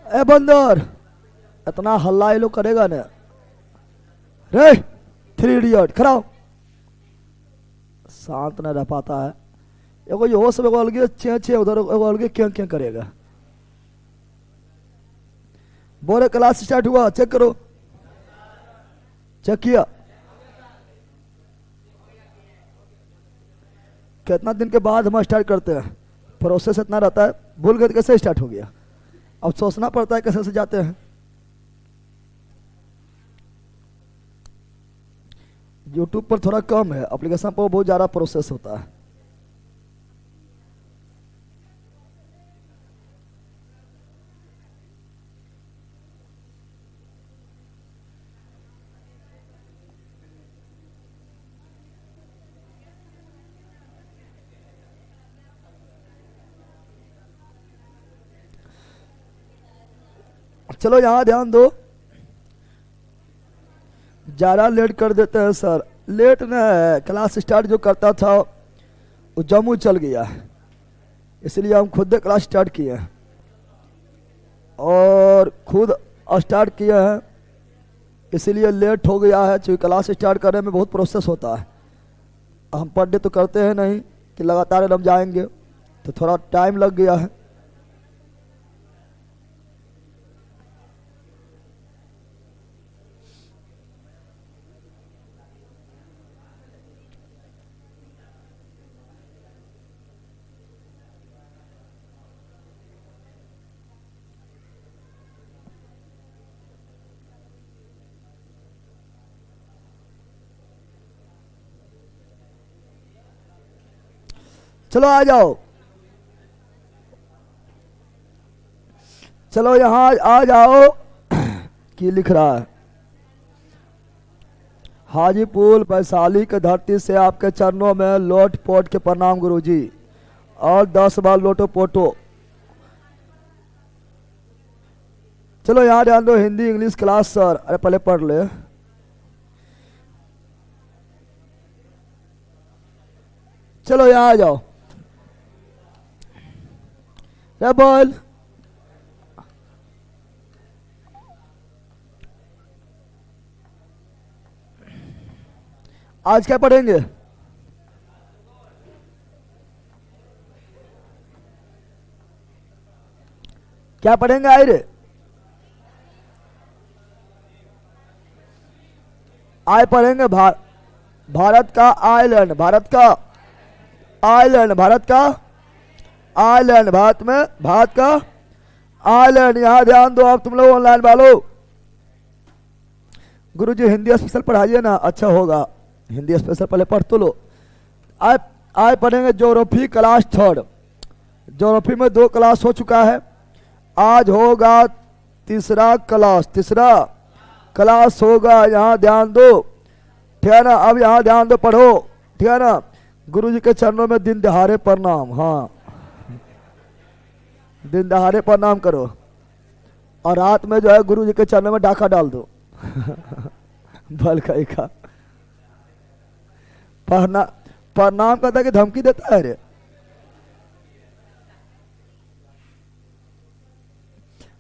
ए बंदर, इतना हल्ला ये लोग करेगा ना रे। थ्री इडियट खड़ा हो। शांत न रह पाता है। एगो यो सब एगो अलगे चे चे उधर एगो अलगे क्या क्या करेगा। बोले क्लास स्टार्ट हुआ, चेक करो। चेक किया। कितना दिन के बाद हम स्टार्ट करते हैं, प्रोसेस इतना रहता है, भूल गए कैसे स्टार्ट हो गया। अब सोचना पड़ता है कैसे से जाते हैं। यूट्यूब पर थोड़ा कम है, एप्लीकेशन पर बहुत ज़्यादा प्रोसेस होता है। चलो यहाँ ध्यान दो, ज़्यादा लेट कर देते हैं सर। लेट न है, क्लास स्टार्ट जो करता था वो जम्मू चल गया है, इसलिए हम खुद क्लास स्टार्ट किए हैं और खुद स्टार्ट किए हैं, इसीलिए लेट हो गया है। क्योंकि क्लास स्टार्ट करने में बहुत प्रोसेस होता है। हम पर डे तो करते हैं नहीं कि लगातार एकदम जाएंगे, तो थोड़ा टाइम लग गया है। चलो आ जाओ, चलो यहाँ आ जाओ। की लिख रहा है, हाजीपुर वैशाली के धरती से आपके चरणों में लोट पोट के प्रणाम गुरुजी, और 10 बार लोटो पोटो। चलो यहाँ ध्यान दो, हिंदी इंग्लिश क्लास सर। अरे पहले पढ़ ले। चलो यहाँ आ जाओ। बोल, आज क्या पढ़ेंगे? क्या पढ़ेंगे आए आए पढ़ेंगे भारत का आइलैंड, भारत का आइलैंड, भारत का आइलैंड, भारत का आइलैंड। यहां ध्यान दो आप तुम लोग ऑनलाइन वालों। गुरुजी हिंदी स्पेशल पढ़ाइए ना, अच्छा होगा। हिंदी स्पेशल पहले पढ़ तो लो। आए पढ़ेंगे ज्योग्राफी क्लास 3। ज्योग्राफी में 2 क्लास हो चुका है, आज होगा तीसरा क्लास होगा। यहाँ ध्यान दो, ठीक है ना। अब यहाँ ध्यान दो, पढ़ो, ठीक है ना। गुरु जी के चरणों में दिन दहाड़े प्रणाम। हाँ, दिन दहाड़े प्रणाम करो, और रात में जो है गुरु जी के चरणों में डाका डाल दो। बल का प्रणाम करता कि धमकी देता है रे।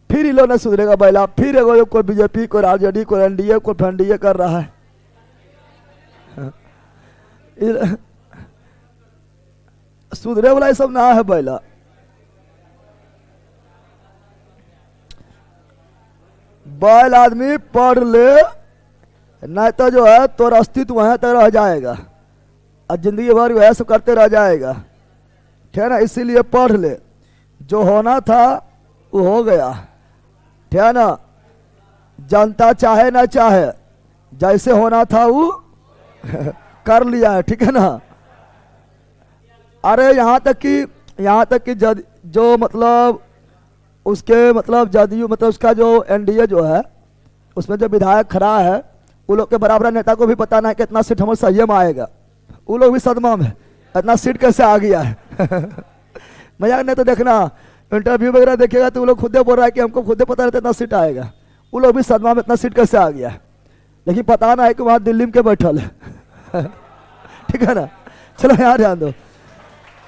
फिर इन लोग न सुधरेगा बैला। फिर एगो कोई बीजेपी, कोई आरजेडी, कोई एनडीए, कोई फंडीए कर रहा है। सुधरे वाला ये सब ना है बैला। बैल आदमी पढ़ ले, नहीं तो जो है तो अस्तित्व वहां तक रह जाएगा और जिंदगी भर वह सब करते रह जाएगा, ठीक है ना। इसीलिए पढ़ ले, जो होना था वो हो गया, ठीक है ना। जनता चाहे ना चाहे, जैसे होना था वो कर लिया है, ठीक है ना। अरे यहाँ तक कि जो मतलब उसके मतलब जदयू मतलब उसका जो एनडीए जो है, उसमें जो विधायक खड़ा है, वो लोग के बराबर नेता को भी पता नहीं कि इतना सीट हमारे सही में आएगा। वो लोग भी सदमा में, इतना सीट कैसे आ गया है। मजाक नहीं तो देखना, इंटरव्यू वगैरह देखेगा तो वो लोग खुद बोल रहा है कि हमको खुद पता रहता इतना सीट आएगा। वो लोग भी सदमा में, इतना सीट कैसे आ गया है, लेकिन पता ना है कि वहाँ दिल्ली में के बैठल है। ठीक है ना। चलो यहाँ ध्यान दो।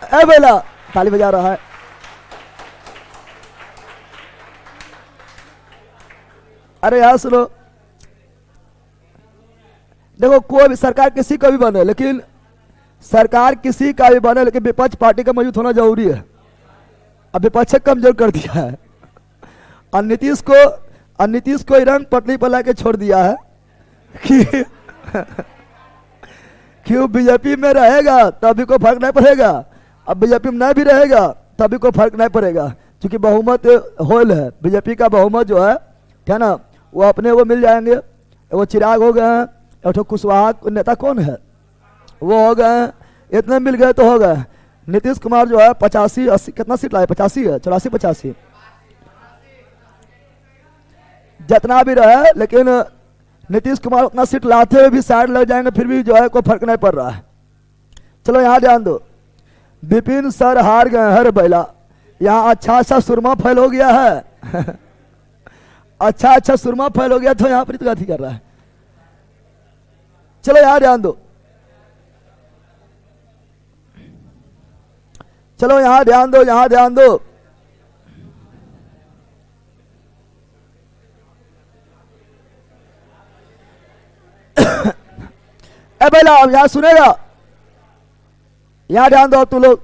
ए बेला ताली बजा रहा है। अरे यार सुनो, देखो कोई भी सरकार किसी का भी बने, लेकिन सरकार किसी का भी बने लेकिन विपक्ष पार्टी का मौजूद होना जरूरी है। अब विपक्ष कमजोर कर दिया है और नीतीश को रंग पटरी पर लाके छोड़ दिया है कि क्यों बीजेपी में रहेगा तभी कोई फर्क नहीं पड़ेगा, अब बीजेपी में नहीं भी रहेगा तभी कोई फर्क नहीं पड़ेगा, क्योंकि बहुमत होल है। बीजेपी का बहुमत जो है ना, वो अपने वो मिल जाएंगे। वो चिराग हो गए हैं, एक कुशवाहा नेता कौन है वो हो गए, इतने मिल गए तो हो गए। नीतीश कुमार जो है 85-80 कितना सीट लाए, 85 है, 84-85 जितना भी रहे, लेकिन नीतीश कुमार उतना सीट लाते हुए भी साइड लग जाएंगे, फिर भी जो है कोई फर्क नहीं पड़ रहा है। चलो यहाँ ध्यान दो, विपिन सर हार गए हर बैला, यहाँ अच्छा सुरमा फैल हो गया है अच्छा सुरमा फैल हो गया तो यहाँ पर गति कर रहा है। चलो यहाँ ध्यान दो, चलो यहाँ ध्यान दो, यहाँ ध्यान दो। ए बेला अब यहाँ सुनेगा, यहाँ ध्यान दो तुम लोग।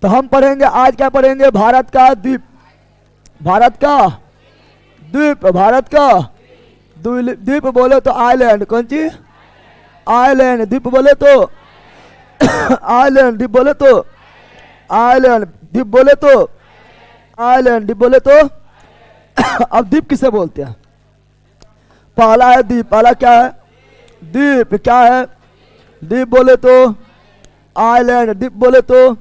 तो हम पढ़ेंगे आज, क्या पढ़ेंगे, भारत का द्वीप, भारत का द्वीप, भारत का द्वीप बोले तो आइलैंड, कौन सी आइलैंड, द्वीप बोले तो आइलैंड, द्वीप बोले तो आइलैंड, द्वीप बोले तो आइलैंड, द्वीप बोले तो अब द्वीप किसे बोलते हैं? पहला है द्वीप, पहला क्या है द्वीप, क्या है द्वीप बोले तो आइलैंड, द्वीप बोले तो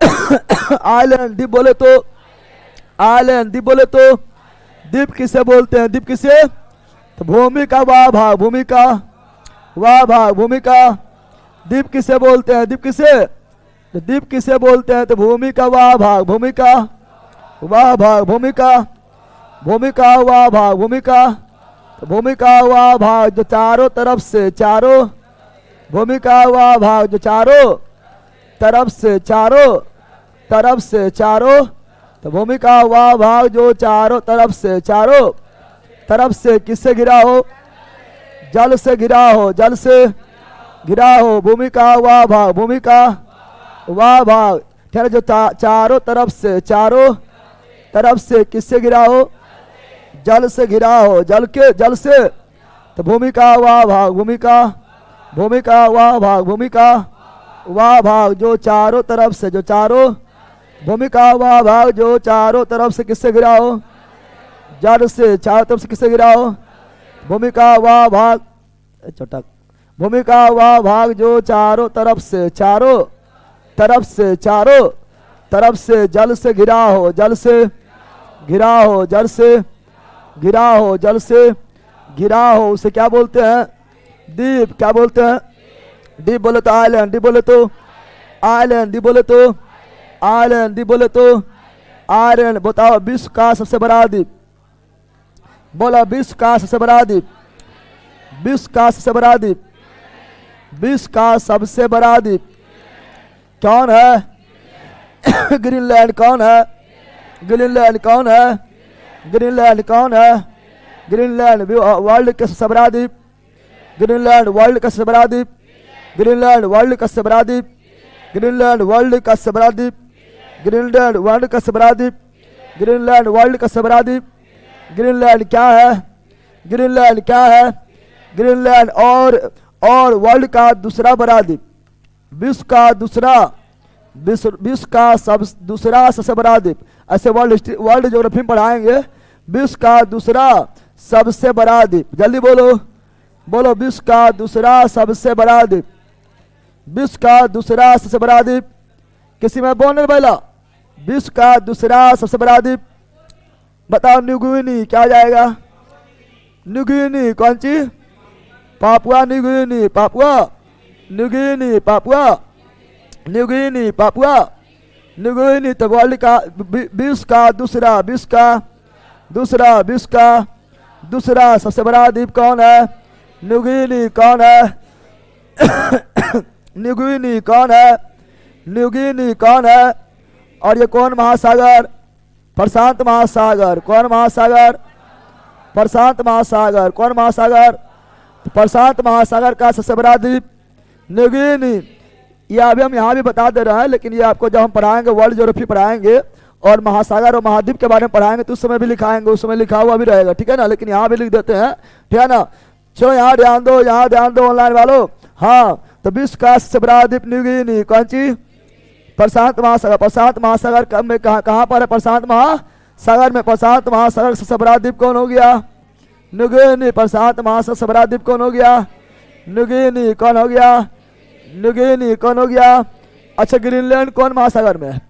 आइलैंड, द्वीप बोले तो आइलैंड, द्वीप बोले तो द्वीप किसे बोलते हैं? द्वीप किसे? तो भूमि का वाह भाग, भूमि का वाह भाग, भूमि का द्वीप किसे बोलते हैं? द्वीप किसे? तो द्वीप किसे बोलते हैं? तो भूमि का वाह भाग, भूमि का वाह भाग, भूमि का वाह भाग, भूमि का, तो भूमि का वाह भाग जो चारों तरफ से, चारों भूमि का वाह भाग जो चारों तरफ से, चारों तरफ से, चारों, तो भूमि का वाह भाग जो चारों तरफ से, चारों तरफ से किससे घिरा हो? जल से घिरा हो, जल से घिरा हो, भूमि का वाह भाग, भूमि का वाह भाग, ठीक है, जो चारों तरफ से, चारों तरफ से किससे घिरा हो? जल से घिरा हो, जल के, जल से, तो भूमि का वाह भाग, भूमि का वाह भाग, भूमि का वाह भाग जो चारों तरफ से, जो चारों, भूमि का वाह भाग जो चारों तरफ से किससे घिरा हो? जल से, चारों तरफ से किससे घिरा हो? भूमि का वाह भाग, चटक, भूमि का वाह भाग जो चारों तरफ से, चारों तरफ से, चारों तरफ से जल से घिरा हो, जल से घिरा हो, जल से घिरा हो, जल से घिरा हो, उसे क्या बोलते हैं? द्वीप, क्या बोलते हैं? द्वीप बोले तो आइलैंड, द्वीप बोले तो आइलैंड, द्वीप बोले तो आइलैंड, द्वीप बोले तो आइलैंड। बताओ विश्व का सबसे बड़ा द्वीप, बोला विश्व का सबसे बड़ा द्वीप, विश्व का सबसे बड़ा द्वीप, विश्व का सबसे बड़ा द्वीप कौन है? ग्रीनलैंड। कौन है? ग्रीनलैंड। कौन है? ग्रीनलैंड। कौन है? ग्रीनलैंड वर्ल्ड का सबसे बड़ा द्वीप, ग्रीनलैंड वर्ल्ड का सबसे बड़ा द्वीप, ग्रीनलैंड वर्ल्ड का सबसे बड़ा द्वीप, ग्रीनलैंड वर्ल्ड का सबसे बड़ा द्वीप, ग्रीनलैंड वर्ल्ड का सबसे बड़ा द्वीप, ग्रीनलैंड वर्ल्ड का सबसे बड़ा द्वीप। ग्रीनलैंड क्या है? ग्रीनलैंड क्या है? ग्रीनलैंड और वर्ल्ड का दूसरा बड़ा द्वीप, विश्व का दूसरा, विश्व का दूसरा सबसे बड़ा द्वीप। ऐसे वर्ल्ड ज्योग्राफी में पढ़ाएंगे, विश्व का दूसरा सबसे बड़ा द्वीप। जल्दी बोलो, बोलो विश्व का दूसरा सबसे बड़ा द्वीप, विश्व का दूसरा सबसे बड़ा द्वीप। किसी में बोलने वाला? विश्व का दूसरा सबसे बड़ा द्वीप बताओ। न्यू गिनी क्या जाएगा? New Guinea. कौन सी? Papua New Guinea, Papua New Guinea, Papua New Guinea, Papua New Guinea. तो वर्ल्ड का, विश्व का दूसरा, विश्व का दूसरा, विश्व का दूसरा सबसे बड़ा द्वीप कौन है? New Guinea. कौन है? New Guinea. कौन है? न्यू गिनी कौन है? और ये कौन महासागर? प्रशांत महासागर। कौन महासागर? प्रशांत महासागर। कौन महासागर? तो प्रशांत महासागर का सबसे बड़ा द्वीप न्यूगिनी। ये अभी हम यहाँ भी बता दे रहे हैं, लेकिन ये आपको जब हम पढ़ाएंगे वर्ल्ड ज्योग्राफी पढ़ाएंगे और महासागर और महाद्वीप के बारे में पढ़ाएंगे तो उस समय भी लिखाएंगे, उस समय लिखा हुआ भी रहेगा, ठीक है ना। लेकिन यहाँ भी लिख देते हैं, ठीक है ना। चलो यहाँ ध्यान दो, यहाँ ध्यान दो ऑनलाइन वालों। हाँ, तो विश्व का सबसे बड़ा द्वीप न्यूगिनी। कौन सी? प्रशांत महासागर। प्रशांत महासागर में कहाँ पर है? प्रशांत महासागर में। प्रशांत महासागर सबसे बड़ा द्वीप कौन हो गया? न्यूगिनी। प्रशांत महासागर सबसे बड़ा द्वीप कौन हो गया? न्यूगिनी। कौन हो गया? न्यूगिनी। कौन हो गया? अच्छा, ग्रीनलैंड कौन महासागर में है?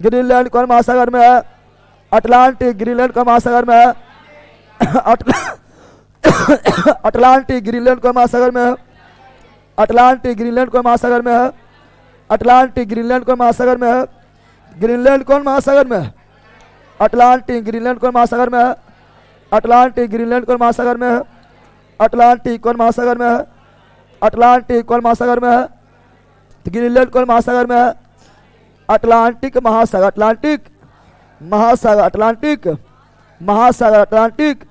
ग्रीनलैंड कौन महासागर में है? अटलांटिक। ग्रीनलैंड कौन महासागर में है? अटलांटिक। ग्रीनलैंड कौन महासागर में है? अटलांटिक। ग्रीनलैंड कौन महासागर में है? अटलांटिक। ग्रीनलैंड कौन महासागर में है? ग्रीनलैंड कौन महासागर में है? अटलांटिक। ग्रीनलैंड कौन महासागर में है? अटलांटिक। ग्रीनलैंड कौन महासागर में है? अटलांटिक। कौन महासागर में है? अटलांटिक। कौन महासागर में है? ग्रीनलैंड कौन महासागर में है? अटलांटिक महासागर। अटलांटिक महासागर। अटलांटिक महासागर। अटलांटिक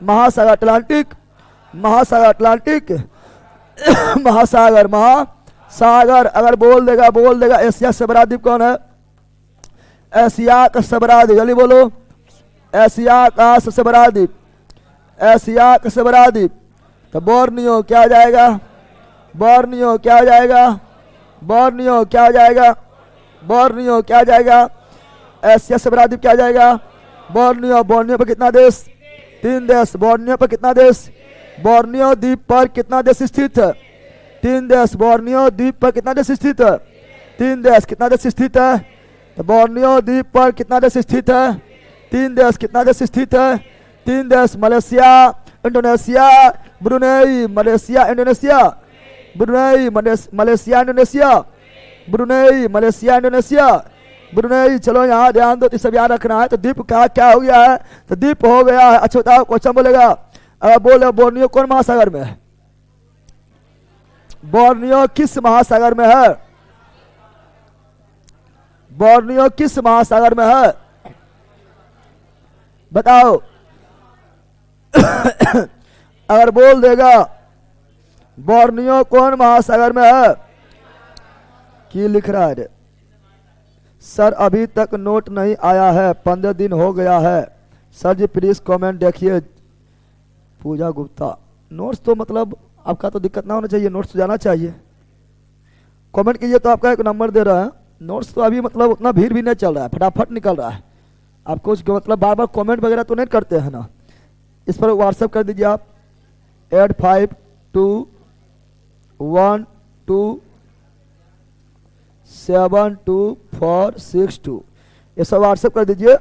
महासागर। अटलांटिक महासागर। अटलांटिक महासागर। महासागर अगर बोल देगा। एशिया से बड़ा द्वीप कौन है? एशिया का सबसे बड़ा द्वीप, जल्दी बोलो। एशिया का सबसे बड़ा द्वीप। एशिया का सबसे बड़ा द्वीप तो बोर्नियो। क्या हो जाएगा? बोर्नियो। क्या हो जाएगा? बोर्नियो। क्या हो जाएगा? बोर्नियो। क्या हो जाएगा? एशिया से बड़ा द्वीप क्या हो जाएगा? बोर्नियो। बोर्नियो पर कितना देश? 3 देश। बोर्नियो पर कितना देश? बोर्नियो द्वीप पर कितना देश स्थित है? 3 देश। बोर्नियो द्वीप पर कितना देश स्थित है? 3 देश। कितना देश स्थित है? तो बोर्नियो द्वीप पर कितना देश स्थित है? 3 देश। कितना देश स्थित है? 3 देश। Malaysia, Indonesia, Brunei. Malaysia, Indonesia, Brunei. Malaysia, Indonesia, Brunei. Malaysia, Indonesia, Brunei. चलो यहाँ ध्यान दो, तो सब याद रखना है। तो द्वीप का क्या हो गया है? तो द्वीप हो गया है। अच्छा बताओ, क्वेश्चन बोलेगा। अगर बोले बोर्नियो कौन महासागर में है? बोर्नियो किस महासागर में है? बोर्नियो किस महासागर में है? बताओ। अगर बोल देगा बोर्नियो कौन महासागर में है? की लिख रहा है? सर अभी तक नोट नहीं आया है, 15 दिन हो गया है। सर जी प्लीज कमेंट देखिए। पूजा गुप्ता। नोट्स तो मतलब आपका तो दिक्कत ना होना चाहिए, नोट्स तो जाना चाहिए। कमेंट कीजिए तो आपका एक नंबर दे रहा है। नोट्स तो अभी मतलब उतना भीड़ भी नहीं चल रहा है, फटाफट निकल रहा है। आपको मतलब बार बार कमेंट वगैरह तो नहीं करते हैं ना। इस पर व्हाट्सएप कर दीजिए आप 8521272462 ये सब व्हाट्सएप कर दीजिए।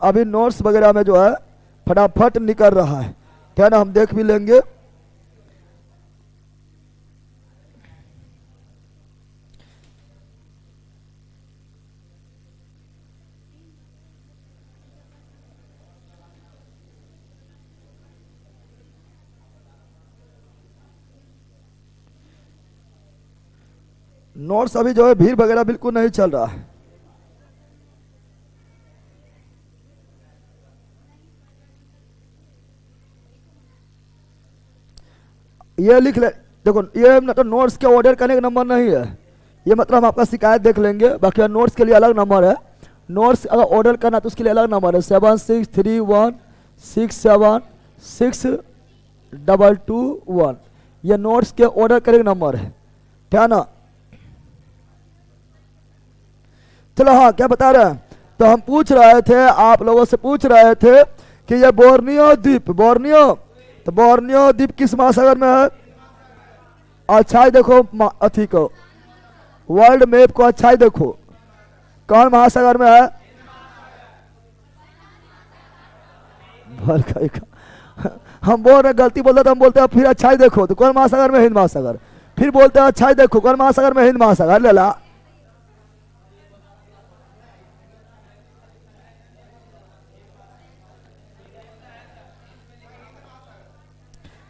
अभी नोट्स वगैरह में जो है फटाफट निकल रहा है, ठीक है ना। हम देख भी लेंगे। नोट्स अभी जो है भीड़ वगैरह बिल्कुल नहीं चल रहा है। ये लिख ले, देखो ये ना तो नोट्स के ऑर्डर करने का नंबर नहीं है, ये मतलब हम आपका शिकायत देख लेंगे। बाकी नोट्स के लिए अलग नंबर है। नोट्स अगर ऑर्डर करना तो उसके लिए अलग नंबर है 7631676221। ये नोट्स के ऑर्डर करने का नंबर है, ठीक है ना। चलो हाँ, क्या बता रहे हैं? तो हम पूछ रहे थे, आप लोगों से पूछ रहे थे कि ये बोर्नियो द्वीप, बोर्नियो, तो बोर्नियो द्वीप किस महासागर में है? अच्छाई देखो अथी को, वर्ल्ड मैप को अच्छाई देखो, कौन महासागर में है? हम बोल रहे गलती बोलते तो हम बोलते हैं फिर अच्छाई देखो तो कौन महासागर में? हिंद महासागर। फिर बोलते हैं अच्छाई देखो कौन महासागर में? हिंद महासागर। ले ला,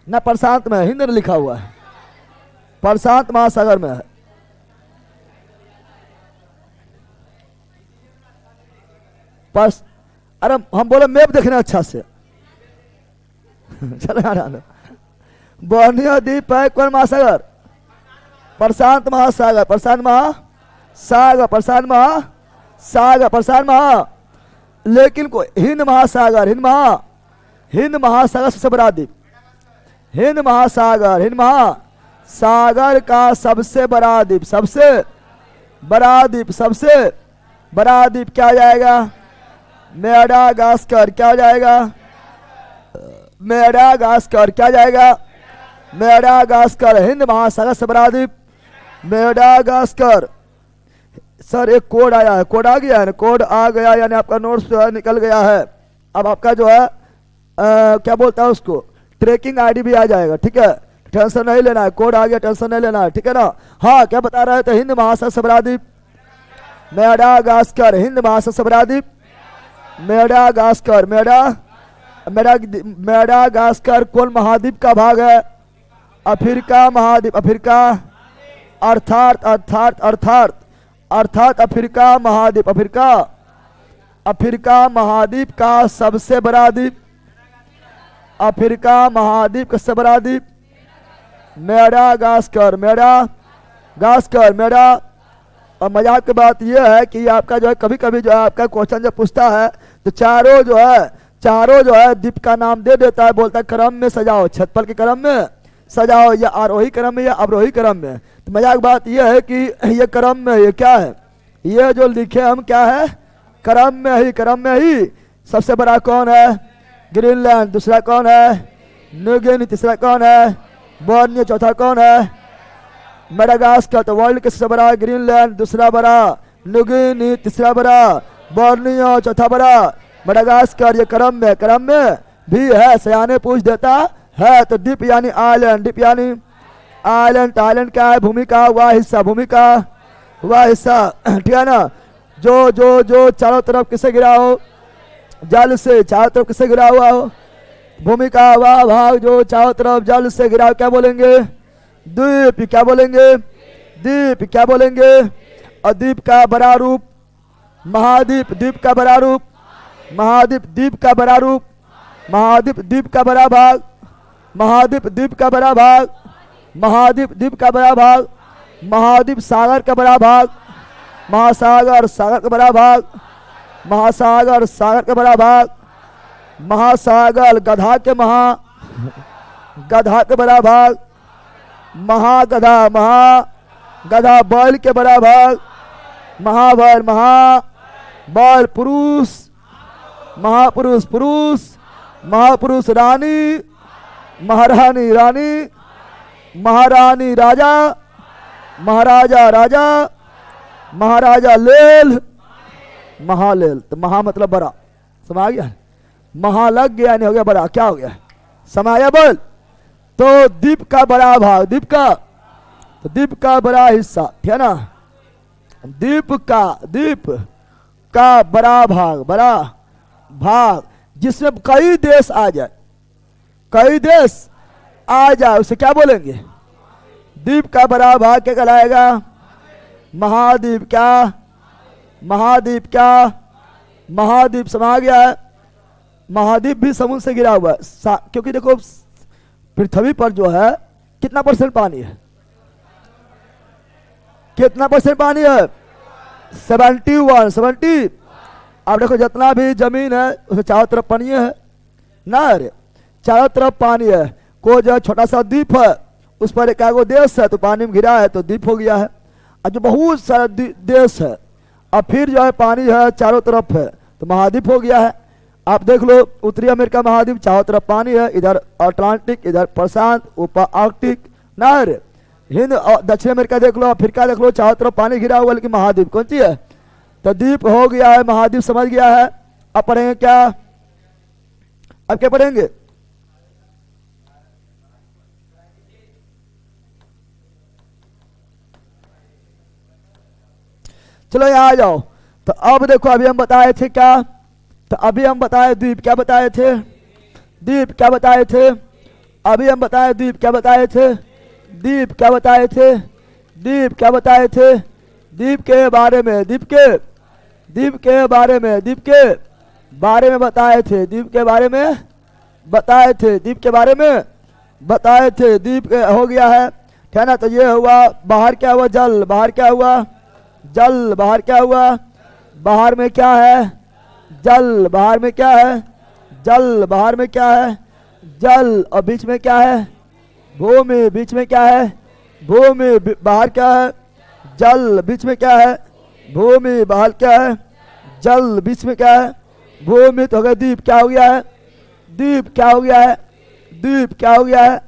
ना प्रशांत में, हिंद लिखा हुआ है, प्रशांत महासागर में है। अरे हम बोले मैप देखना अच्छा से। चलो यार, बोर्नियो द्वीप है कौन महासागर? प्रशांत महासागर, प्रशांत महासागर, प्रशांत महासागर, प्रशांत महा, लेकिन कोई हिंद महासागर, हिंद महासागर सबसे बड़ा द्वीप, हिंद महासागर, हिंद महासागर का सबसे बड़ा द्वीप, सबसे बड़ा द्वीप, सबसे बड़ा द्वीप क्या हो जाएगा? मेडागास्कर। क्या हो जाएगा? मेडागास्कर। क्या जाएगा? मेडागास्कर। हिंद महासागर से बड़ा द्वीप मेडागास्कर। सर एक कोड आया है, कोड आ गया है ना? कोड आ गया यानी आपका नोट्स जो है निकल गया है। अब आपका जो है क्या बोलता है उसको, ट्रैकिंग आईडी भी आ जाएगा, ठीक है? टेंशन नहीं लेना है, कोड आ गया, टेंशन नहीं लेना है, ठीक है ना? हाँ, क्या बता रहे थे? हिंद महासागर से बड़ा द्वीप मेडागास्कर, हिंद महासागर से बड़ा द्वीप मेडागास्कर। मेडागास्कर कौन महाद्वीप का भाग है? अफ्रीका महाद्वीप, अफ्रीका अर्थात अर्थात अर्थात अर्थात अफ्रीका महाद्वीप, अफ्रीका अफ्रीका महाद्वीप का सबसे बड़ा द्वीप, अफ्रीका महाद्वीप का सबसे बड़ा द्वीप मेडागास्कर, मेडागास्कर, मेडा। और मजाक की बात यह है कि आपका जो है कभी कभी जो है आपका क्वेश्चन जब पूछता है तो चारों जो है द्वीप का नाम दे देता है, बोलता है क्रम में सजाओ, छतपल के क्रम में सजाओ, या आरोही क्रम में या अवरोही क्रम में। तो मजाक बात यह है कि ये क्रम में, ये क्या है, ये जो लिखे हम क्या है, क्रम में ही, क्रम में ही। सबसे बड़ा कौन है? ग्रीनलैंड। दूसरा कौन है? न्यूगिनी। तीसरा कौन है? बोर्नियो। चौथा कौन है? मेडागास्कर। तो वर्ल्ड के सबसे बड़ा ग्रीनलैंड, दूसरा बड़ा न्यूगिनी, तीसरा बड़ा बोर्नियो, चौथा बड़ा मेडागास्कर। ये क्रम में भी है, सयाने पूछ देता है। तो द्वीप यानी आइलैंड, द्वीप यानी आइलैंड। आइलैंड क्या है? भूमि का वह हिस्सा, भूमि का वह हिस्सा, ठीक है ना? जो जो जो चारों तरफ किसे गिरा हो? जल से। चारों तरफ किसे गिरा हुआ हो? भूमि का वह भाग जो चारों तरफ जल से गिरा, क्या बोलेंगे? द्वीप। क्या बोलेंगे? द्वीप। क्या बोलेंगे? और द्वीप का बड़ा रूप महाद्वीप, द्वीप का बड़ा रूप महाद्वीप, द्वीप का बड़ा रूप महाद्वीप, द्वीप का बड़ा भाग महाद्वीप, द्वीप का बड़ा भाग महाद्वीप, द्वीप का बड़ा भाग महाद्वीप, सागर का बड़ा भाग महासागर, सागर का बड़ा भाग महासागर, सागर का बड़ा भाग महासागर, गधा के गधा के बड़ा भाग महागधा, महागधा, बैल के बड़ा भाग महाबैल, महाबैल, पुरुष महापुरुष, पुरुष महापुरुष, रानी महारानी, रानी महारानी, राजा महाराजा, राजा महाराजा, लेल महालेल। तो महा मतलब बड़ा, समझ गया? महा लग गया नहीं हो गया बड़ा, क्या हो गया? समाया बोल। तो द्वीप का बड़ा भाग, द्वीप का, तो द्वीप का बड़ा हिस्सा, ठीक है ना? द्वीप का बड़ा भाग, बड़ा भाग जिसमें कई देश आ जाए, कई देश आ जाए, उसे क्या बोलेंगे? द्वीप का बड़ा भाग क्या कहलाएगा? महाद्वीप। क्या? महाद्वीप। क्या? महाद्वीप। समझ गया है? महाद्वीप भी समुद्र से गिरा हुआ है, क्योंकि देखो पृथ्वी पर जो है कितना % पानी है? कितना % पानी है? 70। अब देखो जितना भी जमीन है उसके चारों तरफ पानी है ना, अरे चारों तरफ पानी है। कोई जो छोटा सा द्वीप है उस पर एक आगो देश है तो पानी में घिरा है तो द्वीप हो गया है। और जो बहुत सारा देश है और फिर जो है पानी है चारों तरफ है तो महाद्वीप हो गया है। आप देख लो उत्तरी अमेरिका महाद्वीप, चारों तरफ पानी है, इधर अटलांटिक, इधर प्रशांत, ऊपर आर्कटिक ना, अरे हिंद। और दक्षिण अमेरिका देख लो, अफ्रीका देख लो, चारों तरफ पानी घिरा हुआ, लेकिन महाद्वीप कौन सी है? तो द्वीप हो गया है, महाद्वीप समझ गया है। अब पढ़ेंगे क्या? अब क्या पढ़ेंगे? चलो यहाँ आ जाओ। तो अब देखो अभी हम बताए थे क्या? तो अभी हम बताए द्वीप, क्या बताए थे? द्वीप क्या बताए थे? अभी हम बताए द्वीप, क्या बताए थे? द्वीप क्या बताए थे? द्वीप क्या बताए थे? द्वीप के बारे में, द्वीप के बारे में, द्वीप के बारे में बताए थे, द्वीप के बारे में बताए थे, द्वीप के बारे में बताए थे। द्वीप हो गया है, ठीक है ना। तो ये हुआ, बाहर क्या हुआ, जल, बाहर क्या हुआ, जल, बाहर क्या हुआ, बाहर में क्या है, जल, बाहर में क्या है, जल, बाहर में क्या है, जल, और बीच में क्या है, भूमि, बीच में क्या है, भूमि, बाहर क्या है, जल, बीच में क्या है, भूमि, बाहर क्या है, जल, बीच में क्या है, भूमि। तो हो गया द्वीप। क्या हो गया है, द्वीप क्या हो गया है, द्वीप क्या हो गया है।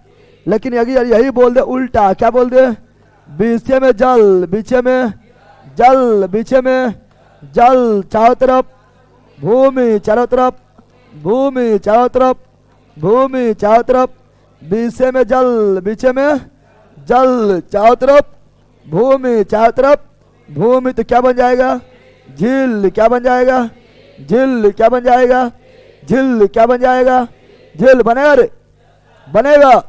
लेकिन यही बोल दे उल्टा, क्या बोल दे, बीचे में जल, बीचे में जल, बीचे में जल, चारों तरफ भूमि, चारों तरफ भूमि, चारों तरफ भूमि, चारों तरफ, बीचे में जल, बीचे में जल, चारों तरफ भूमि, चारों तरफ भूमि। तो क्या बन जाएगा, झील, क्या बन जाएगा, झील, क्या बन जाएगा, झील, क्या बन जाएगा, झील बनेगा रे, बनेगा।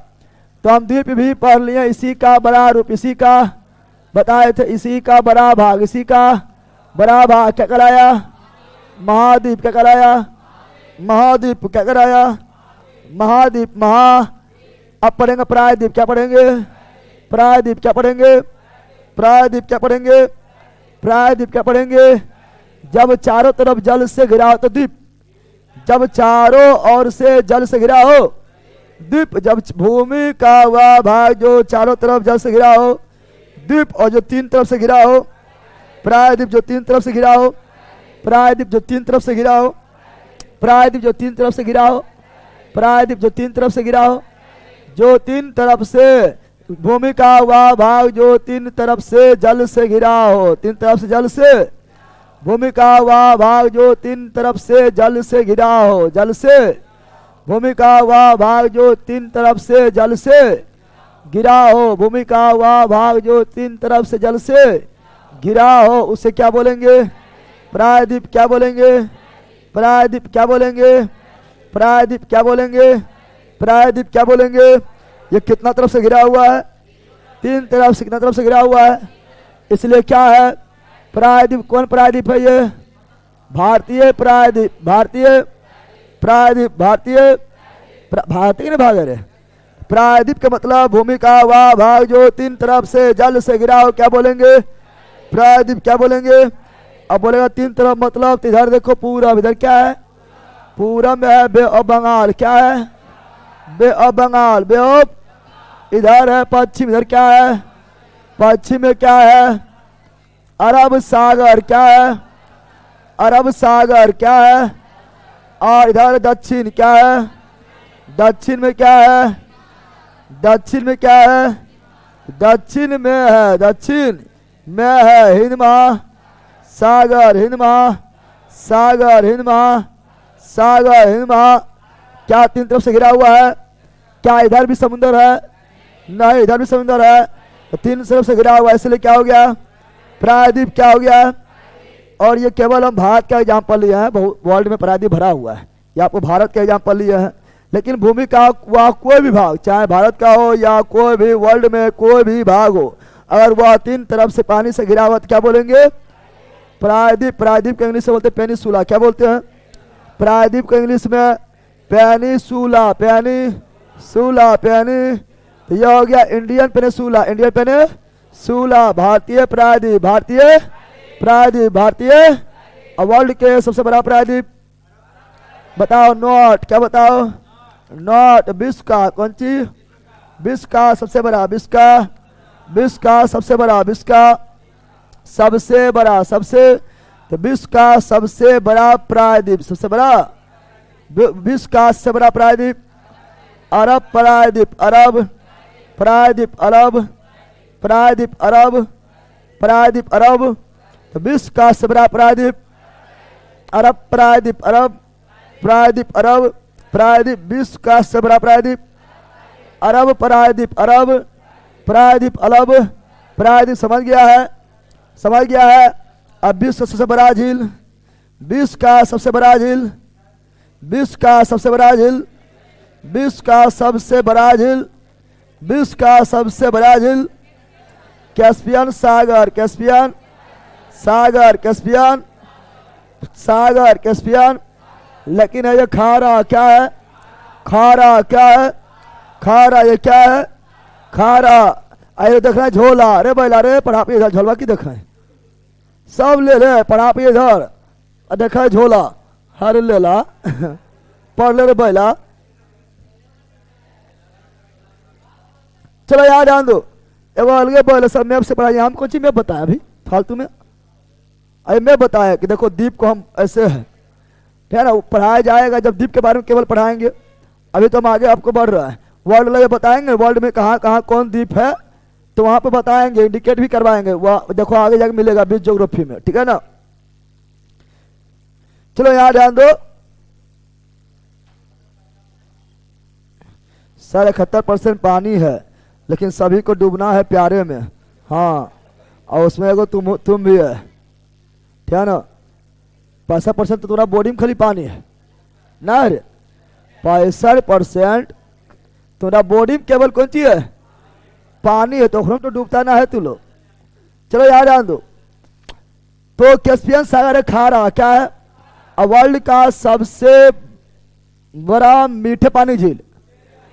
तो हम द्वीप भी पढ़ लिए, इसी का बड़ा रूप, इसी का बताए थे, इसी का बड़ा भाग, इसी का बड़ा भाग क्या कराया, महाद्वीप, क्या कराया, महाद्वीप, क्या कराया, महाद्वीप, महा। अब पढ़ेंगे प्रायद्वीप, क्या पढ़ेंगे, प्रायद्वीप, क्या पढ़ेंगे, प्रायद्वीप, क्या पढ़ेंगे, प्रायद्वीप, क्या पढ़ेंगे। जब चारों तरफ जल से घिरा हो तो द्वीप, जब चारों ओर से जल से घिरा हो द्वीप, जब भूमि का वह भाग जो चारों तरफ जल से घिरा हो द्वीप, और जो तीन तरफ से घिरा हो प्रायद्वीप, जो तीन तरफ से घिरा हो प्रायद्वीप, जो तीन तरफ से घिरा हो प्रायद्वीप, जो तीन तरफ से घिरा हो प्रायद्वीप, जो तीन तरफ से घिरा हो, जो तीन तरफ से भूमि का वह भाग जो तीन तरफ से जल से घिरा हो, तीन तरफ से जल से, भूमि का वह भाग जो तीन तरफ से जल से घिरा हो, जल से, भूमि का वह भाग जो तीन तरफ से जल से घिरा हो, भूमि का वह भाग जो तीन तरफ से जल से घिरा हो, उसे क्या बोलेंगे, प्रायद्वीप, क्या बोलेंगे, प्रायद्वीप, क्या बोलेंगे, प्रायद्वीप, क्या बोलेंगे, प्रायद्वीप, क्या बोलेंगे। ये कितना तरफ से घिरा हुआ है, तीन तरफ से, कितना तरफ से घिरा हुआ है, इसलिए क्या है, प्रायद्वीप। कौन प्रायद्वीप है ये, भारतीय प्रायद्वीप, भारतीय प्रायद्वीप, भारतीय भारतीय भाग है। प्रायद्वीप का मतलब भूमि का वह भाग जो तीन तरफ से जल से घिरा हो, क्या बोलेंगे, प्रायद्वीप, क्या बोलेंगे। अब बोलेगा तीन तरफ मतलब, तो इधर देखो पूरब, इधर क्या है, पूरब में है बे ऑफ बंगाल, क्या है, बे ऑफ बंगाल, बे ऑफ। इधर है पश्चिम, इधर क्या है, पश्चिम में क्या है, अरब सागर, क्या है, अरब सागर, क्या है। और इधर दक्षिण, क्या है, दक्षिण में क्या है, दक्षिण में क्या है, दक्षिण में है, दक्षिण में है हिंद महासागर, हिंद महासागर, हिंद महासागर, हिंद महा। क्या तीन तरफ से घिरा हुआ है, क्या इधर भी समुद्र है, नहीं इधर भी समुद्र है, तो तीन तरफ से घिरा हुआ है, इसलिए क्या हो गया, प्रायद्वीप, क्या हो गया। और ये केवल हम भारत का एग्जाम्पल लिए हैं, वर्ल्ड में प्रायद्वीप भरा हुआ है, ये आपको भारत का एग्जाम्पल लिए हैं। लेकिन भूमि का वह कोई भी भाग, चाहे भारत का हो या कोई भी वर्ल्ड में कोई भी भाग हो, अगर वह तीन तरफ से पानी से घिरा हुआ तो क्या बोलेंगे, प्रायद्वीप। प्रायद्वीप को इंग्लिश में बोलते हैं पेनिसुला, क्या बोलते हैं, प्रायद्वीप को इंग्लिश में पेनिसुला, पेनिसुला, पेनी। तो यह हो गया इंडियन पेनिसुला, इंडियन पेनिसुला, भारतीय प्रायद्वीप, भारतीय प्रायद्वीप, भारतीय। और वर्ल्ड के सबसे बड़ा प्रायद्वीप बताओ, नॉट, क्या बताओ, नॉट, विश्व का, कौन सी, विश्व का सबसे बड़ा, विश्व का, विश्व का सबसे बड़ा, विश्व का सबसे बड़ा, सबसे, तो विश्व का सबसे बड़ा प्रायद्वीप, सबसे बड़ा, विश्व का सबसे बड़ा प्रायद्वीप अरब प्रायद्वीप, अरब प्रायद्वीप, अरब प्रायद्वीप, अरब प्रायद्वीप, अरब। तो विश्व का सबसे बड़ा प्रायद्वीप अरब प्रायद्वीप, अरब प्रायद्वीप, अरब प्रायद्वीप, विश्व का सबसे बड़ा प्रायद्वीप अरब प्रायद्वीप, अरब प्रायद्वीप, अरब प्रायद्वीप। समझ गया है, समझ गया है। अब विश्व का सबसे बड़ा झील, विश्व का सबसे बड़ा झील, विश्व का सबसे बड़ा झील, विश्व का सबसे बड़ा झील, विश्व का सबसे बड़ा झील कैस्पियन सागर, कैस्पियन सागर, कैस्पियन सागर, कैस्पियन लेकिन है ये खारा, क्या है? खारा, क्या है? खारा, ये क्या है? खारा। अरे देख रहे हैं झोला, अरे बैला रे पढ़ा पे इधर झोलवा की देखा है, सब ले ले पढ़ा पे इधर, देखा है झोला, हर ले ला पढ़ ले रे बैला। चलो यार जान दो, एगो अलगे बैल सब मैप से पढ़ाइए, हम कुछ मैप बताया अभी फालतू में, अरे मैं बताया कि देखो द्वीप को हम ऐसे है, ठीक है ना, पढ़ाया जाएगा जब द्वीप के बारे में केवल पढ़ाएंगे। अभी तो हम आगे आपको बढ़ रहा है, वर्ल्ड लगे बताएंगे, वर्ल्ड में कहाँ कहाँ कौन द्वीप है तो वहां पे बताएंगे, इंडिकेट भी करवाएंगे, वह देखो आगे जाके मिलेगा बीच ज्योग्राफी में, ठीक है ना। चलो यहाँ ध्यान दो, 71% पानी है, लेकिन सभी को डूबना है प्यारे में। हाँ, और उसमें एगो तुम भी है, ठीक है ना। 65% तो तुम्हारा बॉडी में खाली पानी है ना रे, 65% तुम्हारा बॉडी में केवल कौन चीज है? पानी है, तो तो डूबता ना है तू लोग। चलो याद जान दो, तो कैस्पियन सागर है खारा, क्या है? वर्ल्ड का सबसे बड़ा मीठे पानी झील,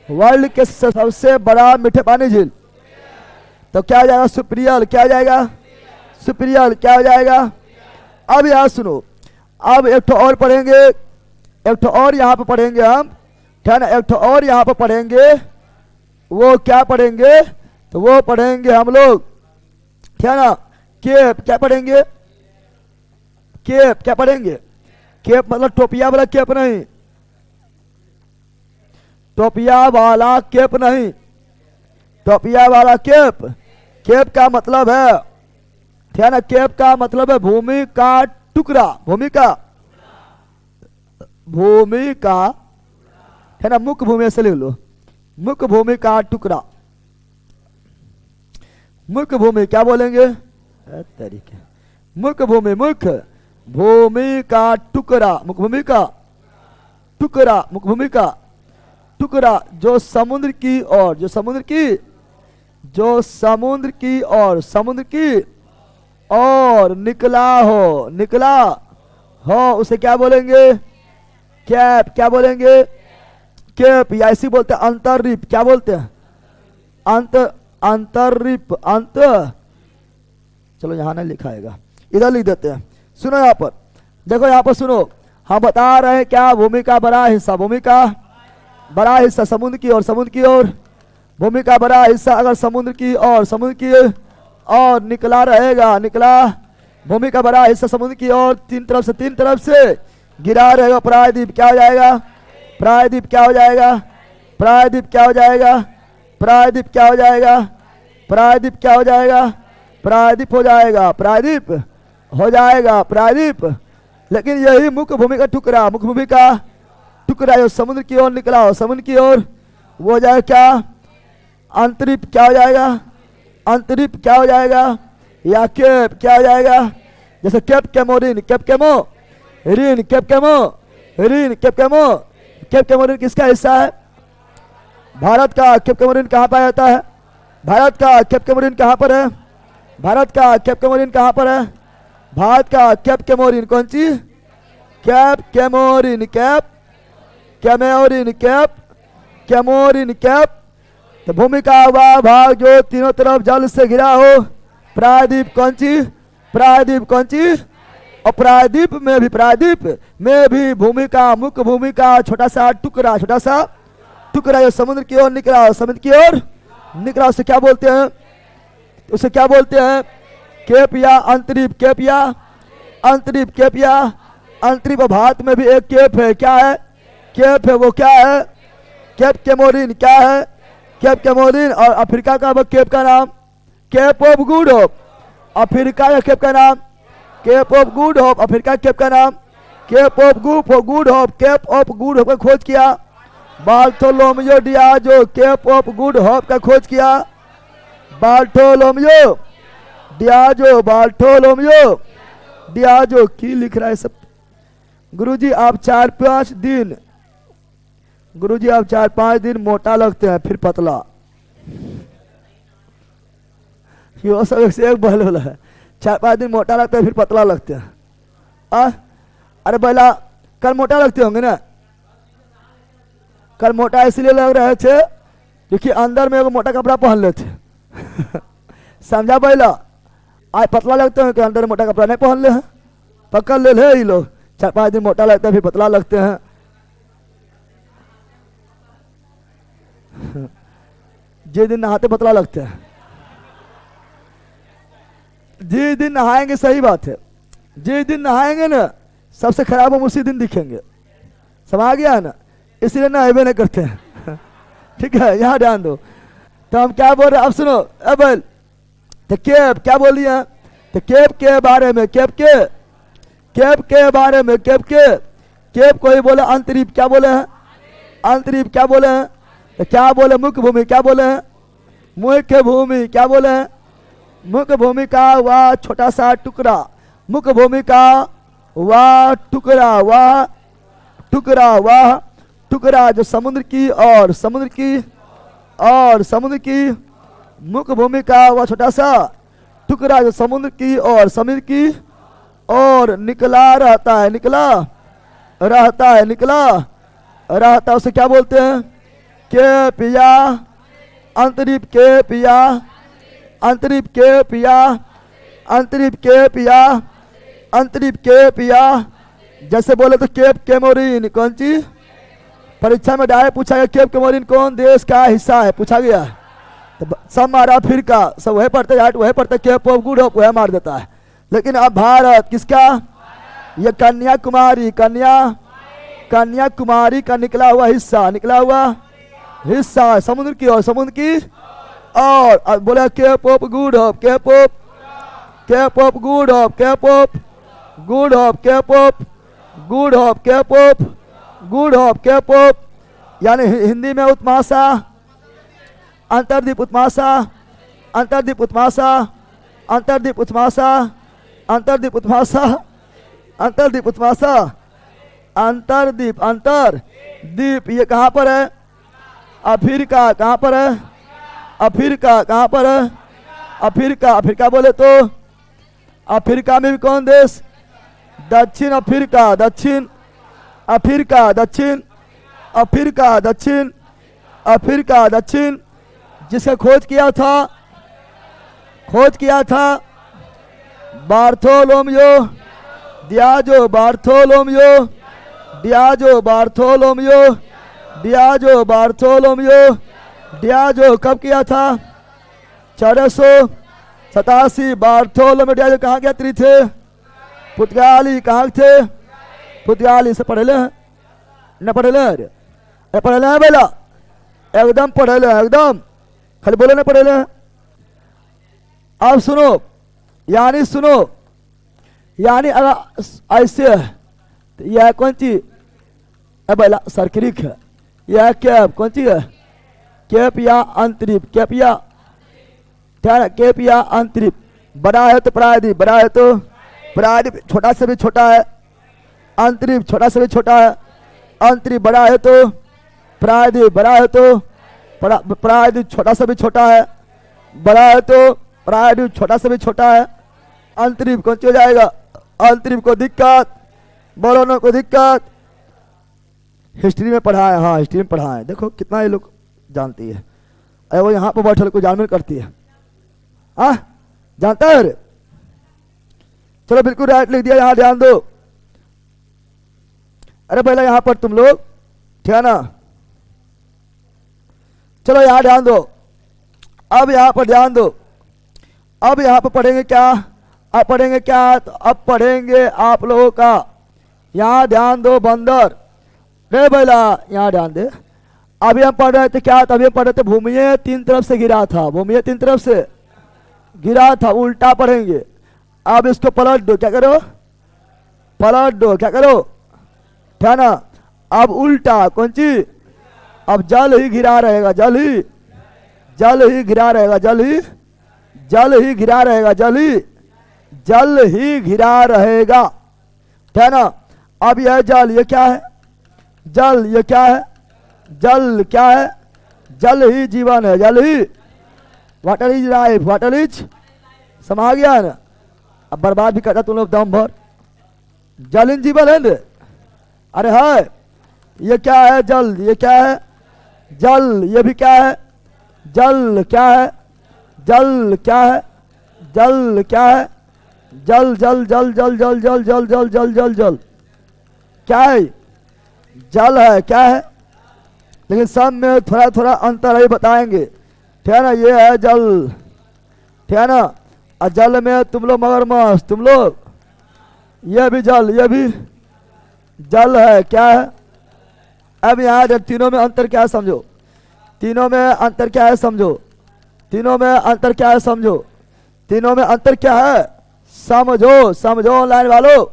वर्ल्ड के सबसे बड़ा मीठे पानी झील, तो क्या हो जाएगा? सुप्रियल, क्या हो जाएगा? सुप्रियल, क्या हो जाएगा? अब यहाँ सुनो, अब एक और पढ़ेंगे, एक और यहाँ पे पढ़ेंगे हम, ठीक है ना, एक और यहाँ पे पढ़ेंगे, वो क्या पढ़ेंगे? तो वो पढ़ेंगे हम लोग, ठीक है ना, केप, क्या पढ़ेंगे? केप, क्या पढ़ेंगे? केप मतलब टोपिया वाला केप नहीं, टोपिया वाला केप नहीं, टोपिया वाला केप, केप का मतलब है, ठीक है ना, केप का मतलब है भूमि का टुकड़ा, भूमि का, भूमि का, है ना, मुख्य भूमि ऐसे लिख लो, मुख्य भूमि का टुकड़ा, मुख्य भूमि क्या बोलेंगे? तरीके, मुख्य भूमि, मुख्य भूमि का टुकड़ा, मुख्य भूमि का टुकड़ा, मुख्य भूमि का टुकड़ा, जो समुद्र की ओर, जो समुद्र की, जो समुद्र की ओर, समुद्र की और निकला हो, निकला हो, उसे क्या बोलेंगे? कैप, क्या बोलेंगे? कैप, या ऐसी बोलते हैं अंतर्रीप, क्या बोलते हैं? अंतर्रीप, अंत, चलो यहां नहीं लिखाएगा, इधर लिख देते हैं। सुनो यहाँ पर, देखो यहाँ पर सुनो, हम बता रहे हैं क्या? भूमि का बड़ा हिस्सा, भूमि का बड़ा हिस्सा समुद्र की ओर, समुद्र की ओर, भूमि का बड़ा हिस्सा अगर समुद्र की ओर, समुद्र की और निकला रहेगा, निकला, भूमि का बड़ा हिस्सा समुद्र की ओर, तीन तरफ से गिरा रहेगा, प्रायद्वीप क्या हो जाएगा? प्रायद्वीप क्या हो जाएगा? प्रायद्वीप क्या हो जाएगा? प्रायद्वीप क्या हो जाएगा? प्रायद्वीप क्या हो जाएगा? प्रायद्वीप हो जाएगा, प्रायद्वीप हो जाएगा, प्रायद्वीप। लेकिन यही मुख्य भूमि का टुकड़ा, मुख्य भूमि का टुकड़ा जो समुद्र की ओर निकला हो, समुद्र की ओर, वो हो जाएगा क्या? अंतरिप, क्या हो जाएगा? अंतरिप क्या हो जाएगा? या केप क्या हो जाएगा? जैसे Cape Comorin, Cape Comorin, Cape Comorin, Cape कैमो, केप कैमोरिन किसका हिस्सा है? भारत का। केप कैमोरिन कहाँ पाया जाता है? भारत का। केप कैमोरिन कहाँ पर है? भारत का। केप कैमोरिन कहाँ पर है? भारत का। केप कैमोरिन कौन सी? Cape Comorin, Cape Comorin, Cape Comorin, Cape, तो भूमि का वह भाग जो तीनों तरफ जल से घिरा हो, प्रायद्वीप कौन सी? प्रायद्वीप कौन सी? और प्रायद्वीप में भी भूमि का, मुख्य भूमि का छोटा सा टुकड़ा, छोटा सा टुकड़ा जो समुद्र की ओर निकला, समुद्र की ओर निकला, उसे क्या बोलते हैं? उसे क्या बोलते हैं? केप या अंतरीप, केप या अंतरीप, केप या अंतरीप। भारत में भी एक केप है, क्या है? केप है, वो क्या है? केप कैमोरिन, क्या है? Cap Comorin. और अफ्रीका का वो केप का नाम Cape of Good Hope, Africa का केप का नाम Cape of Good Hope, Africa cape का नाम Cape of Good Hope. Cape of Good Hope का खोज किया बार्थोलोमेयो डियाजो, केप ऑफ गुड होप का खोज किया बार्थोलोमेयो डियाजो, बार्थोलोमेयो डियाजो। की लिख रहा है सब? गुरुजी आप 4-5 दिन, गुरुजी आप 4-5 दिन मोटा लगते हैं फिर पतला, यो सब एक से एक बल है। 4-5 दिन मोटा लगता है फिर पतला लगते हैं। अरे बैला कल मोटा लगते होंगे ना? कल मोटा इसलिए लग रहे थे क्योंकि अंदर में एगो मोटा कपड़ा पहन लेते समझा पहला। आज पतला लगते हैं कि अंदर मोटा कपड़ा नहीं पहन ले हैं, पकड़ ले ये लोग 4-5 दिन मोटा लगता है फिर पतला लगते हैं। जिस दिन नहाते पतला लगते हैं, जिस दिन नहाएंगे, सही बात है, जिस दिन नहाएंगे ना सबसे खराब हम उसी दिन दिखेंगे, समझ गया है ना? इसलिए नहावे नहीं करते हैं ठीक है, यहाँ ध्यान दो। तो हम क्या बोल रहे हैं अब सुनो। अब तो केप क्या बोलिए? तो केप के बारे में, केप के बारे में, केप कोई बोले अंतरीप, क्या बोले हैं? अंतरीप क्या बोले हैं? तो क्या बोले? मुख्य भूमि, क्या बोले हैं? मुख्य भूमि, क्या बोले हैं? मुख्य भूमि का वह छोटा सा टुकड़ा, मुख्य भूमि का वह टुकड़ा, वह टुकड़ा जो समुद्र की मुख्य भूमि का वह छोटा सा टुकड़ा जो समुद्र की और निकला रहता है, निकला उसे क्या बोलते हैं? के पिया, अंतरीप के पिया, अंतरीप के पिया, अंतरीप के पिया, अंतरीप के पिया। जैसे बोले तो केप कैमोरीन कौन चीज? परीक्षा में डायरेक्ट पूछा गया केप कैमोरीन कौन देश का हिस्सा है, पूछा गया। तो सब मारा फिर का सब वही पढ़ते, वही पढ़ते, केप ऑफ गुड ऑफ वह मार देता है। लेकिन अब भारत किसका? ये कन्याकुमारी, कन्याकुमारी का निकला हुआ हिस्सा, समुद्र की और बोला Cape of Good Hope, Cape of Good Hope, Cape of Good Hope, Cape of Good Hope, Cape of Good Hope, Cape of यानी हिंदी में उत्माशा, अंतर्द्वीप उत्माशा, अंतर्द्वीप उत्माशा, अंतर्द्वीप उत्माशा, अंतर्द्वीप उत्माशा, अंतर्द्वीप उत्माशा, अंतर्द्वीप, अंतर्द्वीप ये कहाँ पर है? अफ्रीका, कहाँ पर है? अफ्रीका, कहाँ पर है? अफ्रीका बोले तो अफ्रीका में भी कौन देश? दक्षिण अफ्रीका, दक्षिण अफ्रीका, दक्षिण जिसका खोज किया था बार्थोलोमियो डियाजो, डियाजो कब किया था? 1487। बार्थोलोमियो डियाजो कहाँ गया थे? पुर्तगाली। कहाँ थे? पुर्तगाली से पढ़े ले न पढ़े ले बेला, एकदम पढ़े ले, एकदम खाली बोले न पढ़े ले। अब सुनो, यानी अगर ऐसे है तो यह कौन चीज? बेला सरक्रिक है, यह कैप कौन चीज है? केप या अंतरिप, केप या अंतरिप। बड़ा है तो प्रायद्वीप, बड़ा है तो प्रायद्वीप छोटा से भी छोटा है, अंतरिप छोटा से भी छोटा है, अंतरिप बड़ा है तो प्रायद्वीप, बड़ा है तो प्रायद्वीप छोटा से भी छोटा है, बड़ा है तो प्रायद्वीप छोटा से भी छोटा है। अंतरिप कौन सी हो जाएगा? अंतरिप को दिक्कत, बोलो ना को दिक्कत। हिस्ट्री में पढ़ा है, हाँ हिस्ट्री में पढ़ा है, देखो कितना ये लोग जानती है। अरे वो यहाँ पर बैठल को जानवर करती है, हाँ जानता है? चलो बिल्कुल राइट लिख दिया, यहाँ ध्यान दो। अरे पहले यहाँ पर तुम लोग, ठीक है ना? चलो यहाँ ध्यान दो, अब यहाँ पर ध्यान दो। अब यहाँ पर पढ़ेंगे क्या? अब पढ़ेंगे क्या? तो अब पढ़ेंगे आप लोगों का, यहाँ ध्यान दो, बंदर। रे बैला यहाँ ध्यान दे। अभी हम पढ़ रहे थे क्या? तभी हम पढ़ रहे थे भूमिये 3 तरफ से गिरा था, भूमिये 3 तरफ से गिरा था, उल्टा पढ़ेंगे। अब इसको पलट दो, क्या करो? पलट दो, क्या करो? क्या ना? अब उल्टा कौन चीज? अब जल ही घिरा रहेगा, जल ही घिरा रहेगा, जल ही घिरा रहेगा, जल ही घिरा रहेगा, है ना? अब यह जल, ये क्या है? जल, ये क्या है? जल क्या है? जल ही जीवन है, जल ही, water is life, water is, समझ गया ना? अब बर्बाद भी करता तुम लोग दम भर, जल इन जीवन है। अरे है, ये क्या है? जल। ये क्या है? जल। ये भी क्या है? जल। क्या है? जल। क्या है? जल। क्या है? जल जल जल जल जल जल जल जल जल जल जल। क्या है? जल है। क्या है? लेकिन सब में थोड़ा थोड़ा अंतर ही बताएंगे, ठीक है ना। ये है जल, ठीक है ना। और जल में तुम लोग मगरमच्छ, तुम लोग, ये भी जल, ये भी जल है। क्या है? अब यहाँ जब तीनों में अंतर क्या है समझो, तीनों में अंतर क्या है समझो, तीनों में अंतर क्या है समझो, तीनों में अंतर क्या है समझो, समझो ऑनलाइन वालों,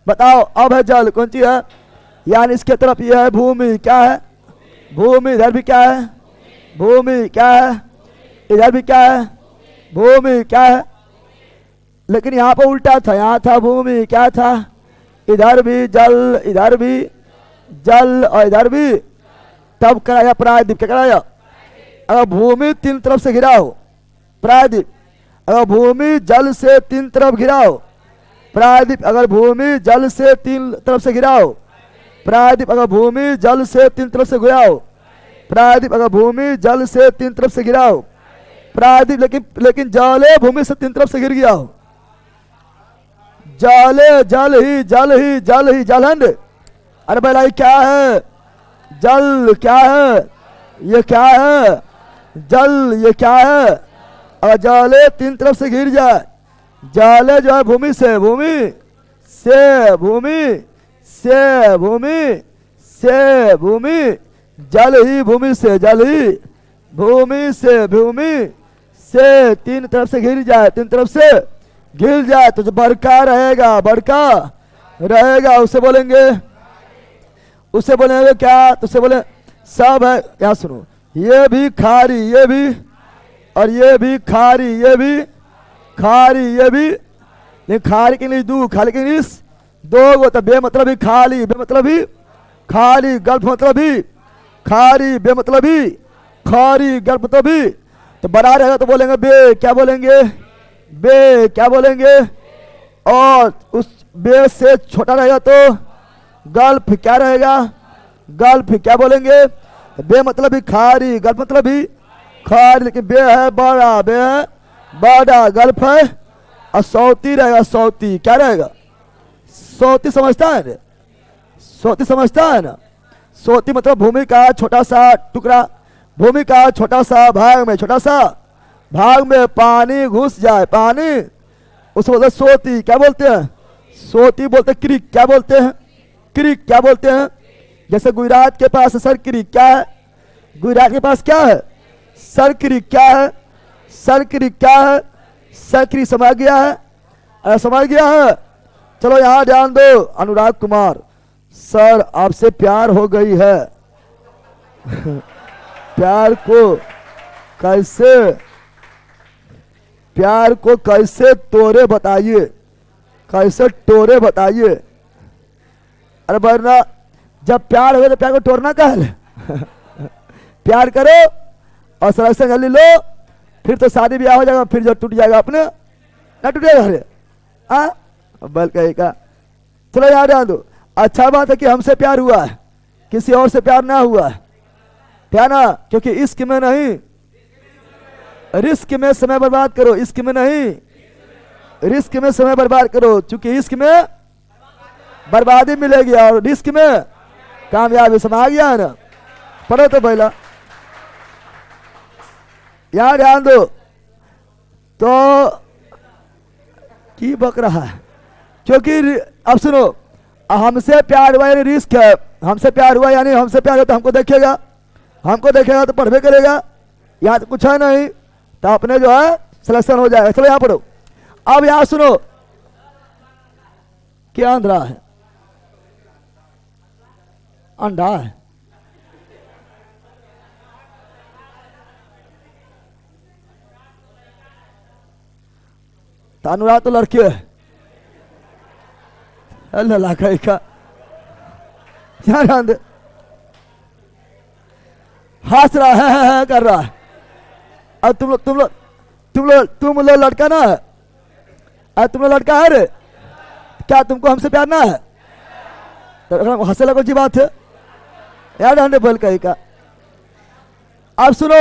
बताओ। अब है जल, कौन सी है? यानी इसके तरफ ये है भूमि। क्या है? भूमि। इधर भी क्या है? भूमि। क्या है? इधर भी क्या है? भूमि। क्या है? लेकिन यहाँ पर उल्टा था, यहाँ था भूमि, क्या था? इधर भी जल, इधर भी जल और इधर भी, तब कराया प्रायद्वीप। क्या कराया? अगर भूमि तीन तरफ से घिरा हो, प्रायद्वीप। अगर भूमि जल से तीन तरफ घिरा हो, प्रायद्वीप। अगर भूमि जल से तीन तरफ से घिरा हो, प्रायद्वीप। अगर भूमि जल से तीन तरफ से घिरा हो, प्रायद्वीप। अगर भूमि जल से तीन तरफ से घिरा हो, प्रायद्वीप। लेकिन जले भूमि से तीन तरफ से घिर गया हो, जले जल ही जल ही जल ही जलहंड। अरे भाई क्या है? जल। क्या है? ये क्या है? जल। ये क्या है? अगर जले तीन तरफ से घिर जाए, जले जो है भूमि से, भूमि से भूमि से भूमि से भूमि, जल ही भूमि से, जल ही भूमि से, भूमि से तीन तरफ से घिर जाए, तीन तरफ से घिर जाए तो जो बड़का रहेगा, बड़का रहेगा, उसे बोलेंगे, उसे बोलेंगे क्या? तो उसे बोले सब है। यहाँ सुनो, ये भी खारी, ये भी, और ये भी खारी, ये भी खारी, ये भी। लेकिन खारी के इंग्लिश दो, खाली के इंग्लिश दो गो। तो बे मतलब ही खाली, बे मतलब ही खाली, गल्फ मतलब ही खारी, बे मतलब ही खारी, गल्फ मतलब ही। तो बड़ा रहेगा तो बोलेंगे बे। क्या बोलेंगे? बे। क्या बोलेंगे? और उस बे से छोटा रहेगा तो गल्फ। क्या रहेगा? गल्फ। क्या बोलेंगे? बे मतलब ही खारी, गल्फ मतलब ही खारी। लेकिन बे है बड़ा, बे है बड़ा, गल्फ है और सौती रहेगा, सौती। क्या रहेगा? सौती। समझता है ना? सौती समझता है ना? सौती मतलब भूमि का छोटा सा टुकड़ा, भूमि का छोटा सा भाग में, छोटा सा भाग में पानी घुस जाए, पानी, उसे बोलते सोती। क्या बोलते हैं? सोती बोलते। क्रिक। क्या बोलते हैं? क्रिक। क्या बोलते हैं? जैसे गुजरात के पास सर क्रिक। क्या है? गुजरात के पास क्या है? सर क्रिक। क्या है? सर क्रिक। क्या है? सर क्रिक। समझ गया है? समझ गया है? चलो यहाँ ध्यान दो। अनुराग कुमार सर, आपसे प्यार हो गई है। प्यार को कैसे, प्यार को कैसे तोड़े बताइए, कैसे तोड़े बताइए। अरे वरना जब प्यार हो तो प्यार को तोड़ना क्या है? प्यार करो और सिलेक्शन जल्दी लो, फिर तो शादी ब्याह हो जाएगा, फिर जो टूट जाएगा अपने, ना टूटेगा। अरे हाँ, बल कहेगा। चलो याद ध्यान दो। अच्छा बात है कि हमसे प्यार हुआ है, किसी और से प्यार ना हुआ है, क्या ना? क्योंकि इश्क में नहीं, रिस्क में समय बर्बाद करो, इश्क में नहीं, रिस्क में समय बर्बाद करो। क्योंकि इश्क में बर्बादी मिलेगी और रिस्क में कामयाबी। समझ गया है ना? पढ़ो तो पहला, यहां ध्यान दो। तो की बक रहा है? क्योंकि अब सुनो, हमसे प्यार हुआ यानी रिस्क है, हमसे प्यार हुआ यानी हमसे प्यार हो तो हमको देखेगा, हमको देखेगा तो पढ़वे करेगा। यहाँ तो कुछ है नहीं, तो अपने जो है सिलेक्शन हो जाएगा। चलो यहाँ पढ़ो। अब यहाँ सुनो, क्या अंधरा है? अंडा है। तो अनुराग तो लड़के है, अल्लाह का यहाँ ध्यान दे। हंस रहा है कर रहा है। अब तुम लोग लड़का ना है? अब तुम लोग लड़का है रे? क्या तुमको हमसे प्यार ना है? तो हंसे लगो जी बात है यार, हमने बोल कही का। अब सुनो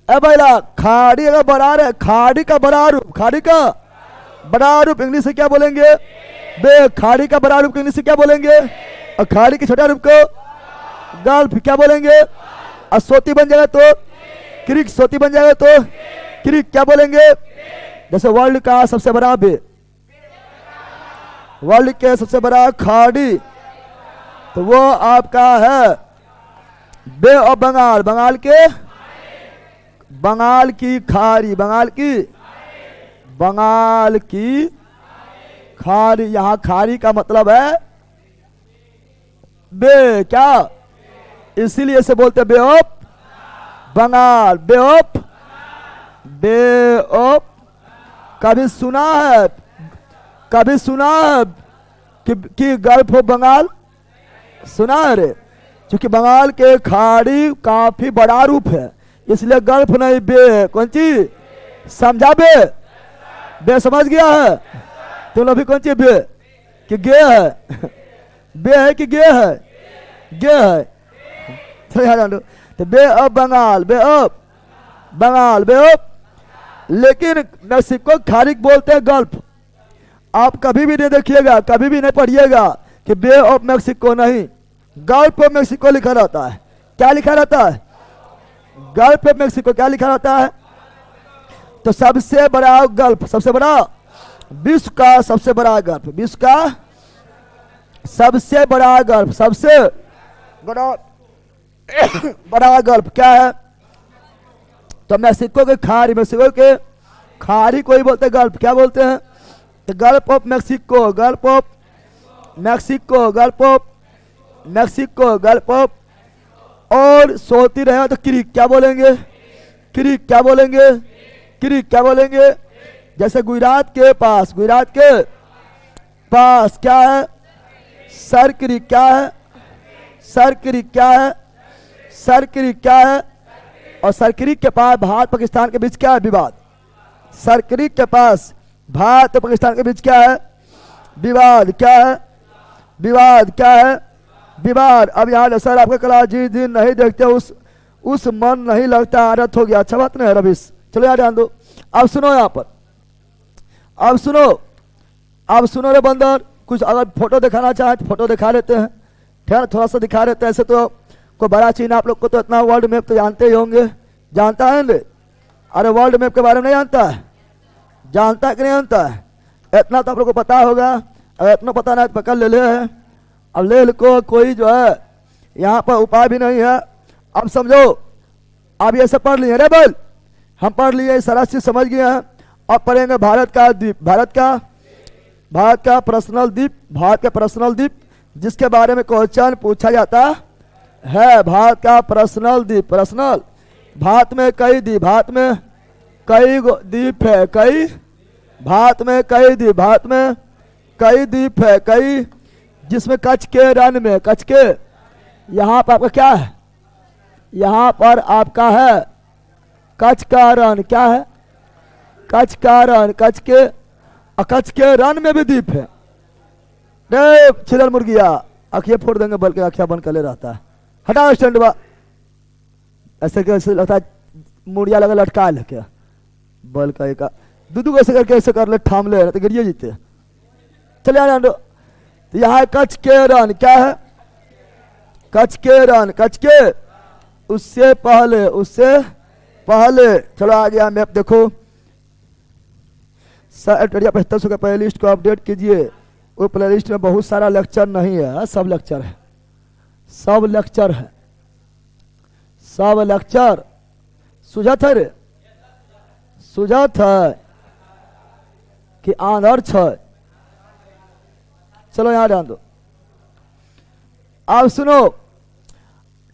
ए भैया, खाड़ी अगर बड़ा रहे, खाड़ी का बड़ा रूप, खाड़ी का बड़ा रूप इंग्लिश से क्या बोलेंगे? बे। खाड़ी का बड़ा रूप इंग्लिश से क्या बोलेंगे? और खाड़ी के छोटा रूप को गल्फ क्या बोलेंगे? और सोती बन जाएगा तो क्रिक, सोती बन जाएगा तो क्रिक क्या बोलेंगे? जैसे वर्ल्ड का सबसे बड़ा बे, वर्ल्ड के सबसे बड़ा खाड़ी, तो वो आपका है बे ऑफ बंगाल, बंगाल के, बंगाल की खाड़ी, बंगाल की, बंगाल की खाड़ी। यहां खाड़ी का मतलब है बे, क्या? इसीलिए से बोलते bay of Bengal, bay of, bay of. कभी सुना है, कभी सुना है कि गल्फ ऑफ बंगाल? सुना है रे, क्योंकि बंगाल के खाड़ी काफी बड़ा रूप है, इसलिए गल्फ नहीं बे। कौन चीज समझा? बे, बे समझ गया है? तुम लोग भी कौन चीज बे कि गे है? बे है कि गे है? गे है। चलो यार, तो bay of Bengal, bay of Bengal, bay of. लेकिन मेक्सिको खाड़ी बोलते हैं गल्फ। आप कभी भी नहीं देखिएगा, कभी भी नहीं पढ़िएगा कि बे ऑफ मेक्सिको, नहीं, गल्फ ऑफ मेक्सिको लिखा रहता है। क्या लिखा रहता है? Gulf of Mexico. क्या लिखा रहता है? तो सबसे बड़ा गल्फ, सबसे बड़ा, विश्व का सबसे बड़ा गल्फ, विश्व का सबसे बड़ा गल्फ, सबसे बड़ा बड़ा गल्फ क्या है? तो मेक्सिको के खाड़ी, मेक्सिको के खाड़ी को ही बोलते हैं गल्फ। क्या बोलते हैं? Gulf of Mexico, gulf of Mexico, gulf of Mexico, gulf of. और सोती रहे तो क्रीक क्या बोलेंगे? क्रीक क्या बोलेंगे? क्रीक क्या बोलेंगे? जैसे गुजरात के पास, गुजरात के पास क्या है? सर क्रीक क्या है? सर क्रीक क्या है? सर क्रीक क्या है? और सर क्रीक के पास भारत पाकिस्तान के बीच क्या है? विवाद। सर क्रीक के पास भारत और पाकिस्तान के बीच क्या है? विवाद। क्या है? विवाद। क्या है? विवाद। अब यहाँ सर आपका क्लास जिस दिन नहीं देखते उस मन नहीं लगता, आदत हो गया। अच्छा बात नहीं है रविश। चलो यार ध्यान दो। अब सुनो यहाँ पर, अब सुनो, अब सुनो रे बंदर, कुछ अगर फोटो दिखाना चाहे तो फोटो दिखा लेते हैं, ठीक है, थोड़ा सा दिखा देते हैं। ऐसे तो कोई बड़ा चीज आप लोग को तो इतना वर्ल्ड मैप तो जानते ही होंगे, जानता है ना? अरे वर्ल्ड मैप के बारे में नहीं जानता है? जानता है कि नहीं जानता है? इतना तो आप लोग को पता होगा। अगर इतना पता नहीं तो पकड़ ले है। अब ले को कोई जो है यहाँ पर उपाय भी नहीं है। अब समझो, अब ये सब पढ़ लिए रे बोल, हम पढ़ लिए, सारा चीज समझ गए हैं। अब पढ़ेंगे भारत का द्वीप, भारत का पर्सनल द्वीप, भारत का पर्सनल द्वीप जिसके बारे में क्वेश्चन पूछा जाता है। भारत का पर्सनल द्वीप, पर्सनल। भारत में कई द्वीप, भारत में कई द्वीप है, कई, भारत में कई द्वीप, भारत में कई द्वीप है, कई, जिसमें कच्छ के रण में, कच्छ के, यहाँ पर आपका क्या है? यहाँ पर आपका है कच्छ का रण। क्या है? कच्छ का रण, कच्छ के रण में भी द्वीप है। छिलर मुर्गिया, आंखें फोड़ देंगे बल्कि आंखें बंद कर ले रहता है। हटाओ स्टैंड बा, ऐसे कैसे लगता है मुड़िया लगा लटका ले क्या बल का एक दूधू कैसे करके ऐसे कर ले, थाम ले तो गिरिए जीते। चले आने दो। तो यहाँ कच्छ के रण, क्या है? कच्छ के रण, कच्छ के उससे पहले, उससे पहले। चलो आ गया मैप देखो। सर 7500 का प्ले लिस्ट को अपडेट कीजिए। वो प्ले लिस्ट में बहुत सारा लेक्चर नहीं है, सब लेक्चर है, सब लेक्चर है, सब लेक्चर। सुझत है रे, सुझत है कि आंधर छ। चलो यहाँ ध्यान दो। अब सुनो,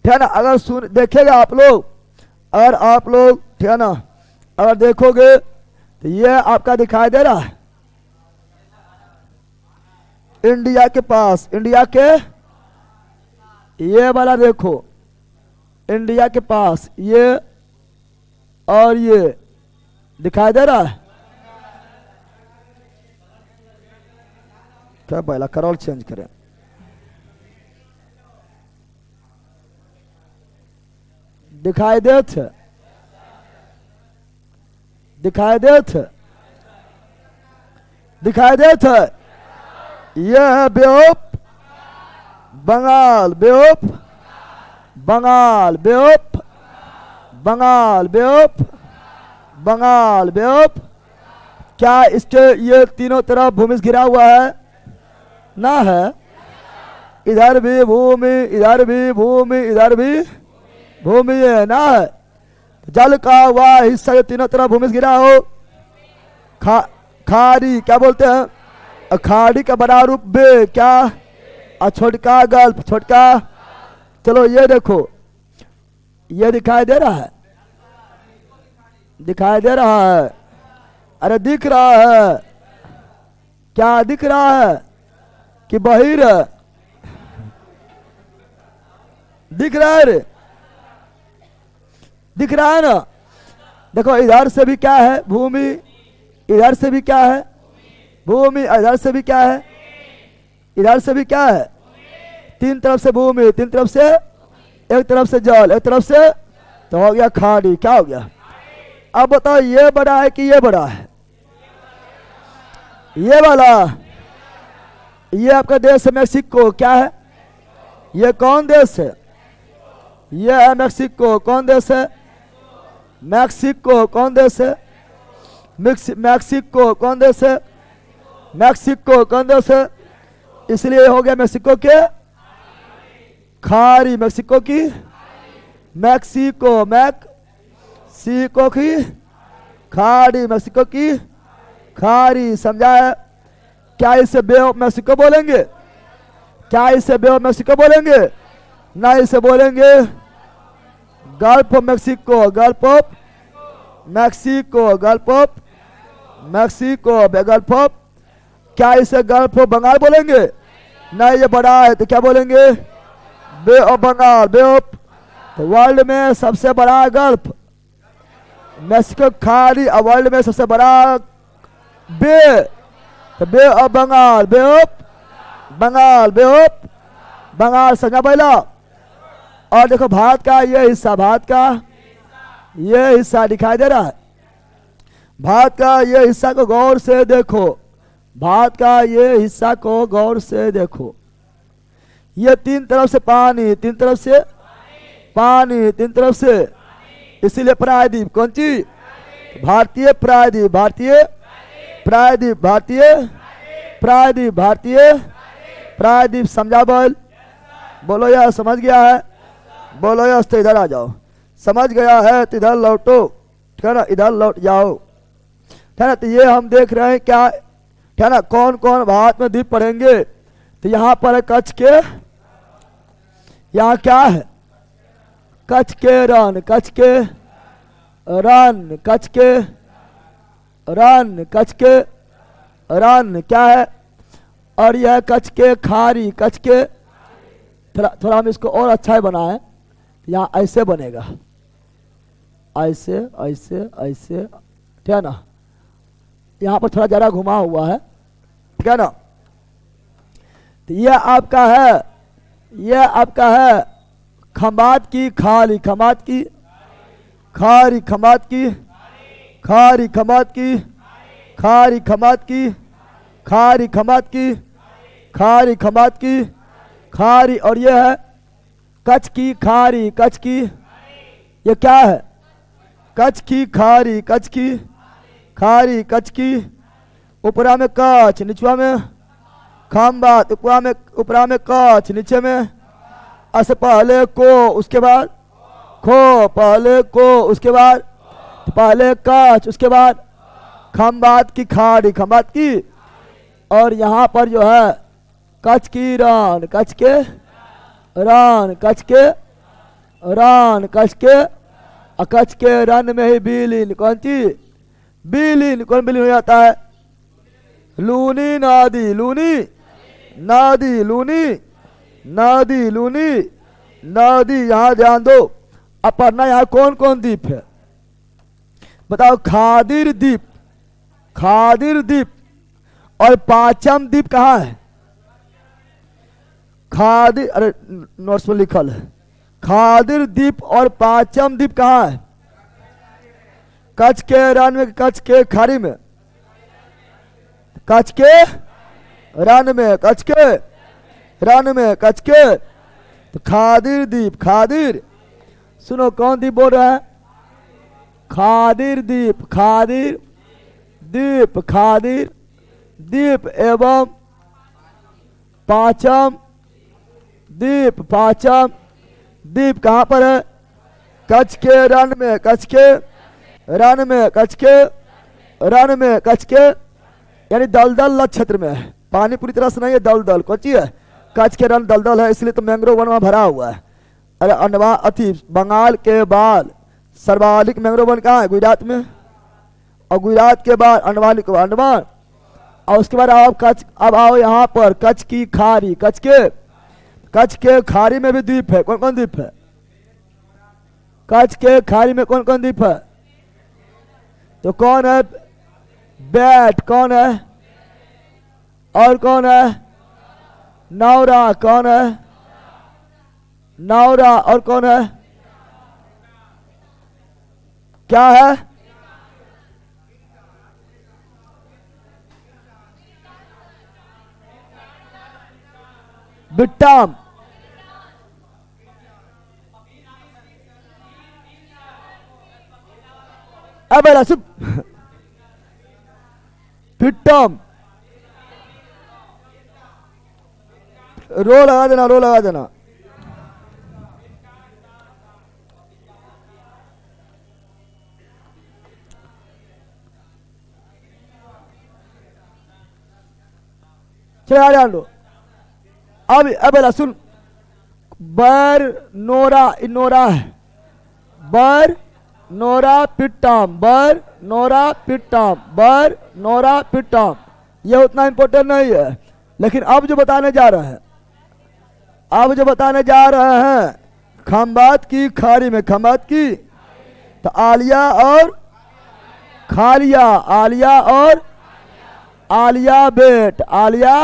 ठीक है ना? अगर सुन देखेगा आप लोग, अगर आप लोग, ठीक है ना, अगर देखोगे तो ये आपका दिखाई दे रहा है इंडिया के पास, इंडिया के ये वाला देखो, इंडिया के पास ये और ये दिखाई दे रहा है क्या? पहला करोल चेंज करें। दिखाई देत है, दिखाई देत है, दिखाई देत है। यह है बेओप बंगाल, बेओप बंगाल, बेओप बंगाल, बेओप बंगाल, बेओप। क्या इसके ये तीनों तरफ भूमि से घिरा हुआ है? ना है। इधर भी भूमि, इधर भी भूमि, इधर भी भूमि है, ना है। जल का वह हिस्सा जो तीनों तरफ भूमि से घिरा हो, खाड़ी क्या बोलते हैं? खाड़ी का बड़ा रूप बे क्या? और छोटका गल्फ, छोटका। चलो ये देखो, ये दिखाई दे रहा है, दिखाई दे रहा है। अरे दिख रहा है, क्या दिख रहा है कि बहिर है? दिख रहा है रे, दिख रहा है ना। देखो इधर से भी क्या है? भूमि। इधर से भी क्या है? भूमि। इधर से भी क्या है? इधर से भी क्या है? तीन तरफ से भूमि, तीन तरफ से, एक तरफ से जल, एक तरफ से, तो हो गया खाड़ी। क्या हो गया? अब बताओ ये बड़ा है कि ये बड़ा है? ये वाला। ये आपका देश है मेक्सिको। क्या है? ये कौन देश है? ये है मेक्सिको। कौन देश है? मेक्सिको। कौन देश है? मेक्सिको। कौन देश है? मेक्सिको। कौन देश है? इसलिए हो गया मेक्सिको के खाड़ी, मेक्सिको की, मेक्सिको, मैक्सिको की खाड़ी, मेक्सिको की खाड़ी। समझा है? क्या इसे बे ऑफ मेक्सिको बोलेंगे? क्या इसे बे ऑफ मेक्सिको बोलेंगे? ना, इसे बोलेंगे gulf of Mexico, gulf of Mexico, gulf of Mexico, gulf of. क्या इसे गल्फ ऑफ बंगाल बोलेंगे? ना, ये बड़ा है तो क्या बोलेंगे? बे ऑफ बंगाल, बे ऑफ। तो वर्ल्ड में सबसे बड़ा गल्फ मेक्सिको खाड़ी, और वर्ल्ड में सबसे बड़ा बे, तो bay of Bengal, bay of Bengal, bay of Bengal. समझा पहला? और देखो भारत का ये हिस्सा, भारत का ये हिस्सा दिखाई दे रहा है। भारत का ये हिस्सा को गौर से देखो, भारत का ये हिस्सा को गौर से देखो। ये तीन तरफ से पानी, तीन तरफ से पानी, तीन तरफ से, इसीलिए प्रायद्वीप। कौन सी? भारतीय प्रायद्वीप, भारतीय प्रायद्वीप, भारतीय प्रायद्वीप, भारतीय प्रायद्वीप। समझा? बोलो यार, समझ गया है? बोलो यार, तो इधर आ जाओ। समझ गया है तो इधर लौटो, ठीक है ना? इधर लौट जाओ, ठीक है ना? तो ये हम देख रहे हैं क्या, ठीक है ना? कौन कौन भारत में द्वीप पड़ेंगे? तो यहाँ पर है कच्छ के, यहाँ क्या है? कच्छ के रण, कच्छ के रण, कच्छ के रण, कच्छ के रण क्या है? और यह कच्छ के खाड़ी, कच्छ के। थोड़ा हम इसको और अच्छा बनाएं। यहाँ ऐसे बनेगा, ऐसे ऐसे ऐसे, ठीक है ना? यहाँ पर थोड़ा ज़रा घुमा हुआ है, ठीक है ना? तो ये आपका है, ये आपका है खंबात की खाड़ी, खंबात की खाड़ी, खंबात की खाड़ी, खंबात की खाड़ी, खंबात की खाड़ी, खंबात की खाड़ी, खंबात की खाड़ी। और ये है कच्छ की खाड़ी, कच्छ की, ये क्या है? कच्छ की खाड़ी, कच्छ की खाड़ी, कच्छ की। ऊपरा में कच्छ, निचवा में खंबात, ऊपरा में कच्छ, नीचे में ऐसे पहले को, उसके बाद खो, पहले को, उसके बाद पहले कच्छ, उसके बाद खंबात की खाड़ी, खंबात की। और यहाँ पर जो है कच्छ की रण, कच्छ के रण, कच्छ के रण, कच्छ के, और कच्छ के रण में ही विलीन। कौन सी? विलीन। कौन विलीन हो जाता है? लूनी नदी, लूनी नदी, लूनी नदी, लूनी नदी। यहाँ ध्यान दो। अब पढ़ना, यहाँ कौन कौन द्वीप है बताओ? खादिर द्वीप, खादिर द्वीप। और पांचम द्वीप कहाँ है? खादिर, अरे नोट्स में लिखल है खादिर द्वीप और पाचम द्वीप कहाँ है? कच्छ के रण में, कच्छ के खाड़ी में, कच्छ के रण में, कच्छ के रण में, कच्छ के। तो खादिर द्वीप, खादिर, सुनो कौन द्वीप बोल रहा है? खादिर द्वीप, खादिर द्वीप, खादिर द्वीप एवं पाचम द्वीप, पाचम द्वीप कहाँ पर है? कच्छ के रण में, कच्छ के रण में, कच्छ के रण में, कच्छ के यानी दलदल क्षेत्र में है। पानी पूरी तरह से नहीं है, दलदल कच्ची है। कच्छ के रण दलदल है, इसलिए तो मैंग्रोव वन वहाँ भरा हुआ है। अरे अंडमान अति बंगाल के बाद सर्वाधिक मैंग्रोव वन कहाँ है? गुजरात में। और गुजरात के बाद अंडमान निकोबार, अंडमान। और उसके बाद आप कच्छ, अब आओ यहाँ पर कच्छ की खाड़ी, कच्छ के खाड़ी में भी द्वीप है। कौन कौन द्वीप है? कच्छ के खाड़ी में कौन कौन द्वीप है? तो कौन है? बैट, कौन है? और कौन है? नौरा, कौन है? नौरा, और कौन है? क्या है? बिट्टाम, अब बिट्टम, रो लगा देना, रो लगा देना। चलो ध्यान दो। अब सुन, बर नोरा, नोरा है, बर नोरा पिट्टाम, बर नोरा पिट्टाम, बर नोरा पिट्टाम। ये उतना इंपॉर्टेंट नहीं है, लेकिन अब जो बताने जा रहे हैं, अब जो बताने जा रहे हैं खंबात की खाड़ी में, खंबात की, तो आलिया और खालिया, आलिया और आलिया बेट, आलिया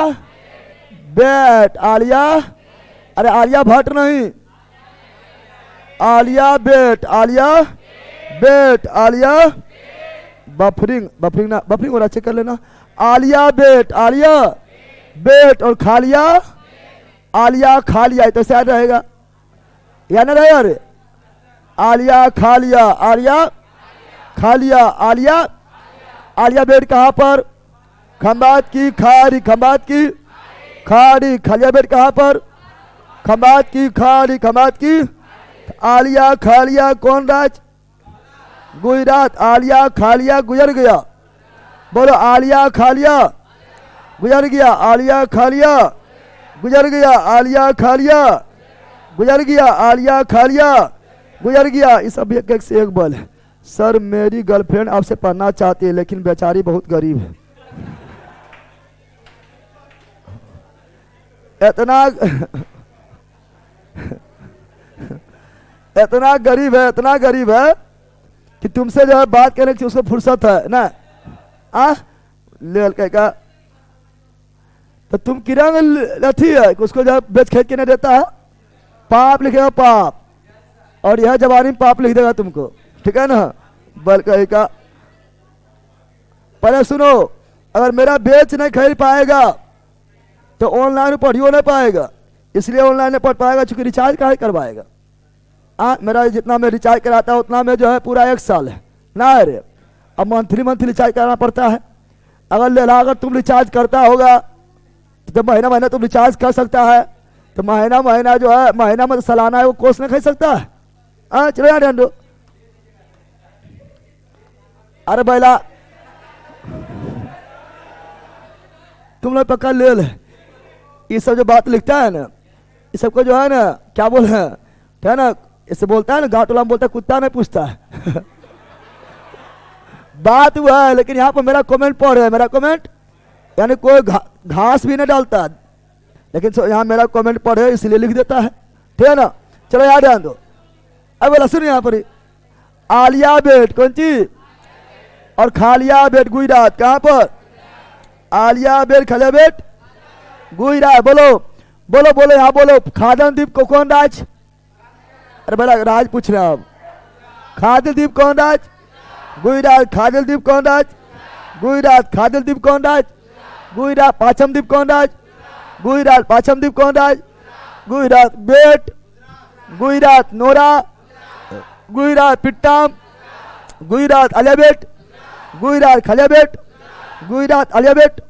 बेट, आलिया, अरे आलिया भट्ट नहीं, आलिया बेट, आलिया बेट, आलिया बफरिंग, बफरिंग ना, बफरिंग और अच्छे कर लेना। आलिया बेट, आलिया बेट और खालिया, आलिया खालिया, तो शायद रहेगा या ना रहेगा? अरे आलिया खालिया, आलिया खालिया, आलिया, आलिया बेट कहाँ पर? खंबात की खाड़ी, खंबात की खाड़ी, खालिया बेट कहाँ पर? खंबात की खाड़ी, खंबात की। आलिया खालिया कौन राज? गुजरात। आलिया खालिया गुजर गया, बोलो आलिया खालिया गुजर गया, आलिया खालिया गुजर गया, आलिया खालिया गुजर गया, आलिया खालिया गुजर गया। इस अब एक से एक बल है। सर मेरी गर्लफ्रेंड आपसे पढ़ना चाहती है, लेकिन बेचारी बहुत गरीब है। इतना इतना गरीब है, इतना गरीब है कि तुमसे जो है बात करने की उसको फुर्सत है ना? ले का तो तुम किरण लथी है कि उसको जो है बेच खेच के नहीं देता है। पाप लिखेगा पाप, और यह जवानी में पाप लिख देगा तुमको, ठीक है ना? बल का पहले सुनो, अगर मेरा बेच नहीं खरीद पाएगा तो ऑनलाइन पढ़ियो नहीं पाएगा, इसलिए ऑनलाइन नहीं पढ़ पाएगा चूंकि रिचार्ज कहाँ करवाएगा। मेरा जितना मैं रिचार्ज कराता हूँ उतना में जो है पूरा 1 साल है ना। अरे अब मंथली रिचार्ज कराना पड़ता है। अगर तुम रिचार्ज करता होगा तो महीना महीना तुम रिचार्ज कर सकता है, तो महीना महीना जो है, महीना में सालाना है वो कोर्स नहीं खरीद सकता है। चलो यार ध्यान दो। अरे बैला तुम लोग पक्का ले ले, ये सब जो बात लिखता है ना, ये सबको जो है ना क्या बोल है ना, इससे बोलता है ना घाटोला में बोलता है कुत्ता नहीं पूछता है। बात हुआ है, लेकिन यहाँ पर मेरा कमेंट पढ़ रहे, मेरा कमेंट यानी कोई घास भी नहीं डालता, लेकिन यहाँ मेरा कमेंट पढ़े इसलिए लिख देता है, ठीक है ना? चलो यार ध्यान दो। अब बोला सुन, यहाँ पर आलिया बेट कौन चीज और खालिया बेट गुजरात, कहाँ पर? आलिया बेट खालिया बेट गुजरात। बोलो बोलो बोलो, यहाँ बोलो। खादन द्वीप को कौन राज? अरे बड़ा राज पूछ रहे हैं आप। खादिल द्वीप कौन राज? गुजरात। खादिल द्वीप कौन राज? गुजरात। खादिल द्वीप कौन राज? गुजरात। पाचम द्वीप कौन राज? गुजरात। पाचम द्वीप कौन राज? गुजरात। बेट, गुजरात। नोरा, गुजरात। पिट्टाम, गुजरात। अलियाबेट, गुजरात। खलियाबेट, गुजरात। अलियाबेट,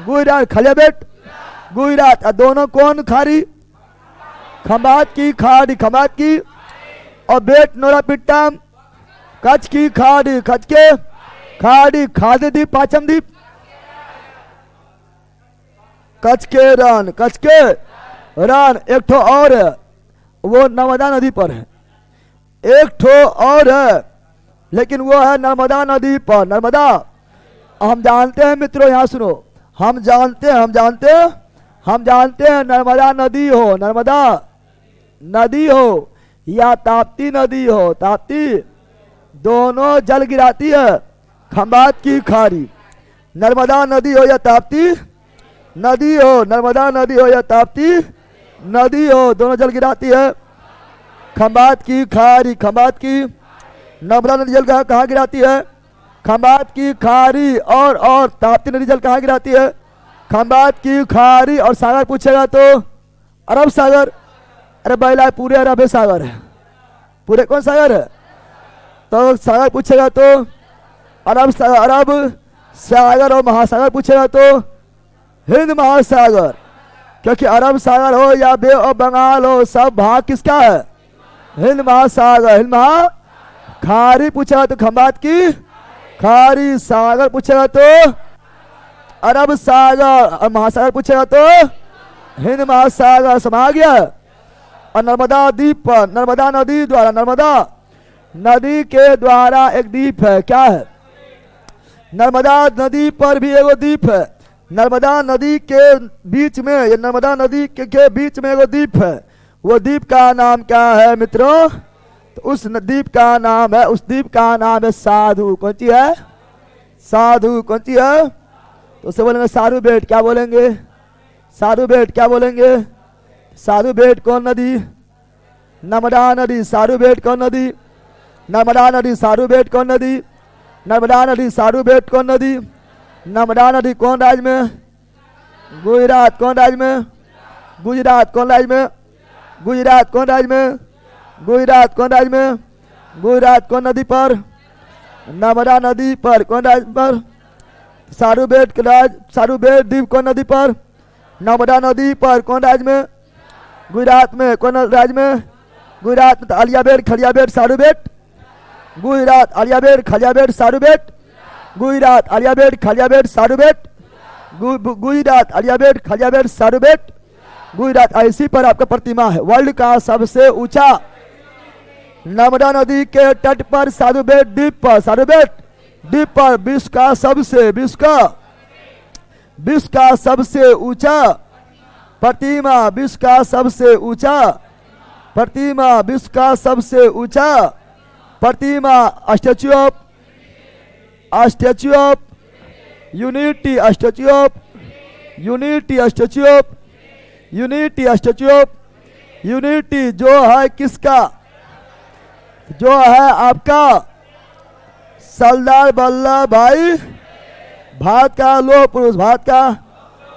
गुजरात। खलियाबेट, गुजरात। दोनों कौन खारी? खंभात की खाड़ी, खंभात की। और बेट, नोरा, पिट्टाम, कच्छ की खाड़ी, कच्छ के खाड़ी। खादी द्वीप, पाचम द्वीप, कच्छ के रण, कच्छ के रण। एक ठो और है, वो नर्मदा नदी पर है। एक ठो और है, लेकिन वो है नर्मदा नदी पर। नर्मदा हम जानते हैं मित्रों, यहाँ सुनो, हम जानते हैं नर्मदा नदी हो, नर्मदा नदी हो या ताप्ती नदी हो, ताप्ती, दोनों जल गिराती है खंभात की खाड़ी। नर्मदा नदी हो या ताप्ती नदी हो, नर्मदा नदी हो या ताप्ती नदी हो, दोनों जल गिराती है खंभात की खाड़ी। खंभात की नर्मदा नदी जल कहाँ गिराती है? खंभात की खाड़ी। और ताप्ती नदी जल कहाँ गिराती है? खंभात की खाड़ी। और सागर पूछेगा तो अरब सागर। अरे बैला पूरे अरब सागर है, पूरे कौन सागर है? तो सागर पूछेगा तो अरब सागर, अरब सागर। और महासागर पूछेगा तो हिंद महासागर, क्योंकि अरब सागर हो या बे ऑफ बंगाल हो, सब भाग किसका है? हिंद महासागर। हिंद महा खाड़ी पूछेगा तो खंभात की खाड़ी। सागर पूछेगा तो अरब सागर। और महासागर पूछेगा तो हिंद महासागर। समा गया। और नर्मदा द्वीप पर, नर्मदा नदी द्वारा, नर्मदा नदी के द्वारा एक द्वीप है। क्या है? नर्मदा नदी पर भी एगो द्वीप है। नर्मदा नदी के बीच में, ये नर्मदा नदी के बीच में एगो द्वीप है। वो द्वीप का नाम क्या है मित्रों? तो उस द्वीप का नाम है, उस द्वीप का नाम है साधु। कौन सी है? साधु। कौन सी है? तो उसे बोलेंगे साधु बेट। क्या बोलेंगे? साधु बेट। क्या बोलेंगे? साधु बेट। कौन नदी? नर्मदा नदी। साधु बेट कौन नदी? नर्मदा नदी। साधु बेट कौन नदी? नर्मदा नदी। साधु बेट कौन नदी? नर्मदा नदी। कौन राज्य में? गुजरात। कौन राज्य में? गुजरात। कौन राज्य में? गुजरात। कौन राज्य में? गुजरात। कौन राज्य में? गुजरात। कौन नदी पर? नर्मदा नदी पर। कौन राज्य पर? साधु बेट साधु बेट द्वीप कौन नदी पर? नर्मदा नदी पर। कौन राज्य में? गुजरात में। कौन राज्य में? गुजरात में। तो अलियाबेट, खलियाबेट, साधु बेट, गुजरात। अलियाबेट, खलियाबेट, साधु बेट, गुजरात। अलियाबेट, खलियाबेट, साधु बेट, गुजरात। अलियाबेट, खलियाबेट, साधु बेट, गुजरात। ऐसी पर आपका प्रतिमा है। वर्ल्ड का सबसे ऊंचा नर्मदा नदी के तट पर साधु बेट द्वीप पर, साधु बेट द्वीप पर विश्व का सबसे ऊंचा प्रतिमा, विश्व का सबसे ऊंचा प्रतिमा, विश्व का सबसे ऊंचा प्रतिमा। Statue of Unity, Statue of Unity, Statue of Unity, Statue of Unity. जो है किसका? जो है आपका सरदार वल्लभ भाई, भारत का लौह पुरुष, भारत का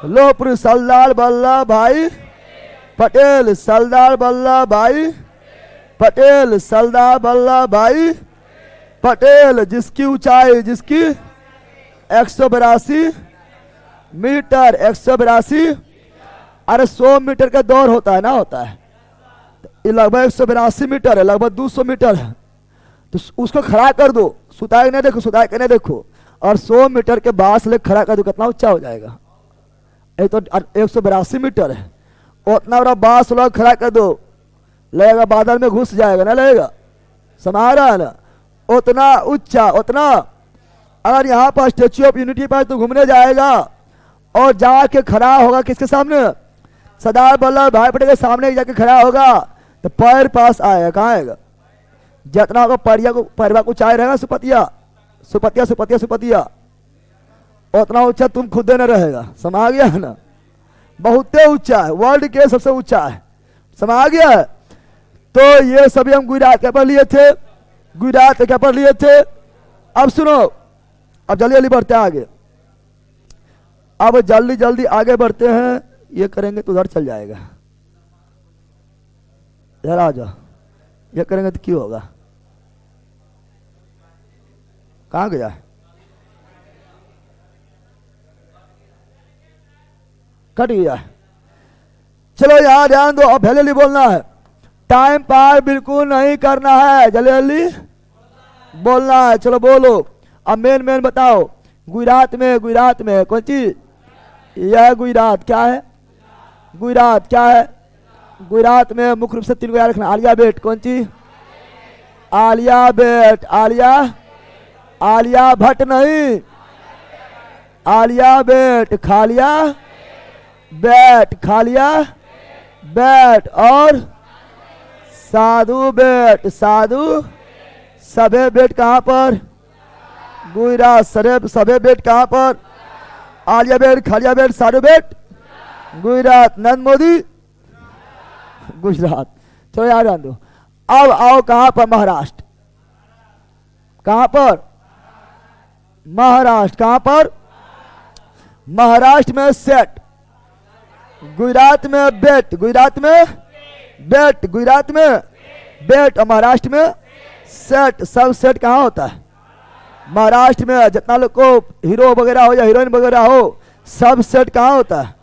लौह पुरुष सरदार वल्लभ भाई पटेल, सरदार वल्लभ भाई पटेल, सरदार वल्लभ भाई पटेल। जिसकी ऊंचाई, जिसकी 182 मीटर, 182। अरे 100 मीटर का दौड़ होता है ना, होता है। ये लगभग 182 मीटर है, लगभग 200 मीटर है। तो उसको खड़ा कर दो, सुताई नहीं देखो, सुताई के नहीं देखो, और 100 मीटर के बांस ले खड़ा कर दो, कितना ऊंचा हो जाएगा? ये तो 182 मीटर है। उतना बड़ा बांस लोग खड़ा कर दो, लगेगा बादल में घुस जाएगा, ना लगेगा? समझ रहा है ना? उतना ऊंचा, उतना। अगर यहाँ पर स्टेच्यू ऑफ यूनिटी पर तो घूमने जाएगा और जाके खड़ा होगा किसके सामने? सरदार वल्लभ भाई पटेल के सामने जाके खड़ा होगा तो पैर पास आएगा। कहाँ आएगा? जितना होगा परिवा को ऊंचाई रहेगा, सुपतिया उतना ऊंचा तुम खुद न रहेगा। समझ गया है ना? बहुते ऊंचा है, वर्ल्ड के सबसे ऊंचा है। समझ गया है? तो ये सभी हम गुजरात के पढ़ लिए थे, गुजरात के पढ़ लिए थे। अब सुनो, अब जल्दी जल्दी बढ़ते हैं आगे। अब जल्दी जल्दी आगे बढ़ते हैं, ये करेंगे तो उधर चल जाएगा, इधर आ जाओ, ये करेंगे तो क्यों होगा, कहाँ गया है, कट गया है। चलो यार ध्यान दो, अब जल्दी जल्दी बोलना है, टाइम पार बिल्कुल नहीं करना है, जल्दी जल्दी बोलना है। चलो बोलो, अब मेन बताओ। गुजरात में कौन चीज, यह गुजरात क्या है, गुजरात क्या है, गुजरात में मुख्य रूप से 3 को याद रखना। आलिया बेट कौन चीज, आलिया बेट, आलिया भट्ट नहीं, आलिया बेट, खालिया बेट, खालिया बेट, और साधु बेट, साधु सबे बेट कहाँ पर, गुजरात। सबे बेट कहाँ पर, आलिया बेट, खालिया बेट, साधु बेट, गुजरात। नरेंद्र मोदी गुजरात। चलो याद रख दो। अब आओ कहाँ पर, महाराष्ट्र, कहाँ पर, महाराष्ट्र, कहाँ पर, महाराष्ट्र में सेट, गुजरात में बेट, गुजरात में बेट, गुजरात में बेट, और महाराष्ट्र में सेट। सब सेट कहाँ होता है, महाराष्ट्र में। जितना लोग को हीरो वगैरह हो या हीरोइन वगैरह हो, सब सेट कहाँ होता है,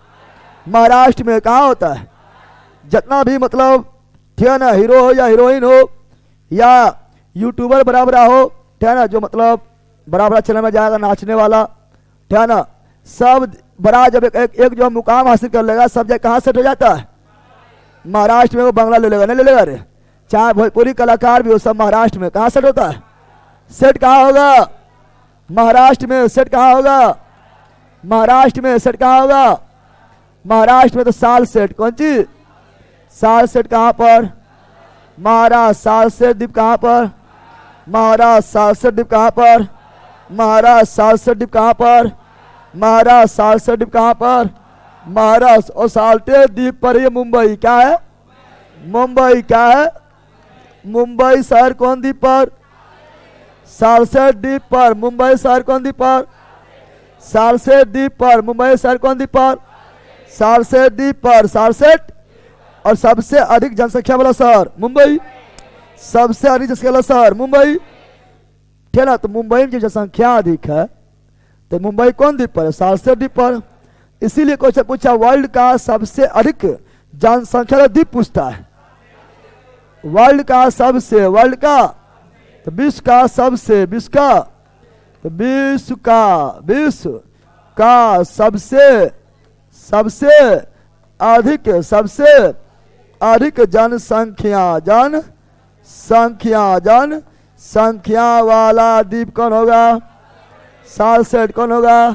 महाराष्ट्र में। कहाँ होता है, जितना भी मतलब ठीक है ना, हीरो हो या हीरोइन हो या यूट्यूबर बराबर हो, ठीक है ना, जो मतलब बड़ा चैनल में जाएगा नाचने वाला, ठीक है ना, सब बड़ा जब एक जो मुकाम हासिल कर लेगा, सब जगह कहाँ सेट हो जाता है, महाराष्ट्र में। वो बंगला ले लेगा, नहीं ले लेगा रे, चाहे भोजपुरी कलाकार भी हो, सब महाराष्ट्र में। कहाँ सेट होता है, सेट कहाँ होगा, महाराष्ट्र में। सेट कहाँ होगा, महाराष्ट्र में। सेट कहाँ होगा, महाराष्ट्र में। तो साल सेट कौन चीज, साल सेट कहाँ पर, महाराष्ट्र। साल सेट द्वीप कहाँ पर, महाराष्ट्र। साल सेट द्वीप कहाँ पर, महाराष्ट्र। साल सेट द्वीप कहाँ पर, महाराष्ट्र। साल सेट द्वीप कहाँ पर, महाराष्ट्र। और साल्टे द्वीप पर ये मुंबई क्या है, मुंबई क्या है, मुंबई शहर कौन द्वीप पर, सालसेट द्वीप पर। मुंबई शहर कौन द्वीप पर, सालसेट द्वीप पर। मुंबई शहर कौन द्वीप पर, सालसेट द्वीप पर। सालसेट। और सबसे अधिक जनसंख्या वाला शहर मुंबई, सबसे अधिक जनसंख्या वाला शहर मुंबई, ठीक ना। तो मुंबई में जो जनसंख्या अधिक है, तो मुंबई कौन द्वीप पर है, सालसेट द्वीप पर। इसीलिए क्वेश्चन पूछा वर्ल्ड का सबसे अधिक जनसंख्या वाला द्वीप पूछता है, वर्ल्ड का सबसे, वर्ल्ड का, तो विश्व का सबसे, विश्व का, तो विश्व का सबसे अधिक जनसंख्या वाला द्वीप कौन होगा, सालसेट कौन होगा,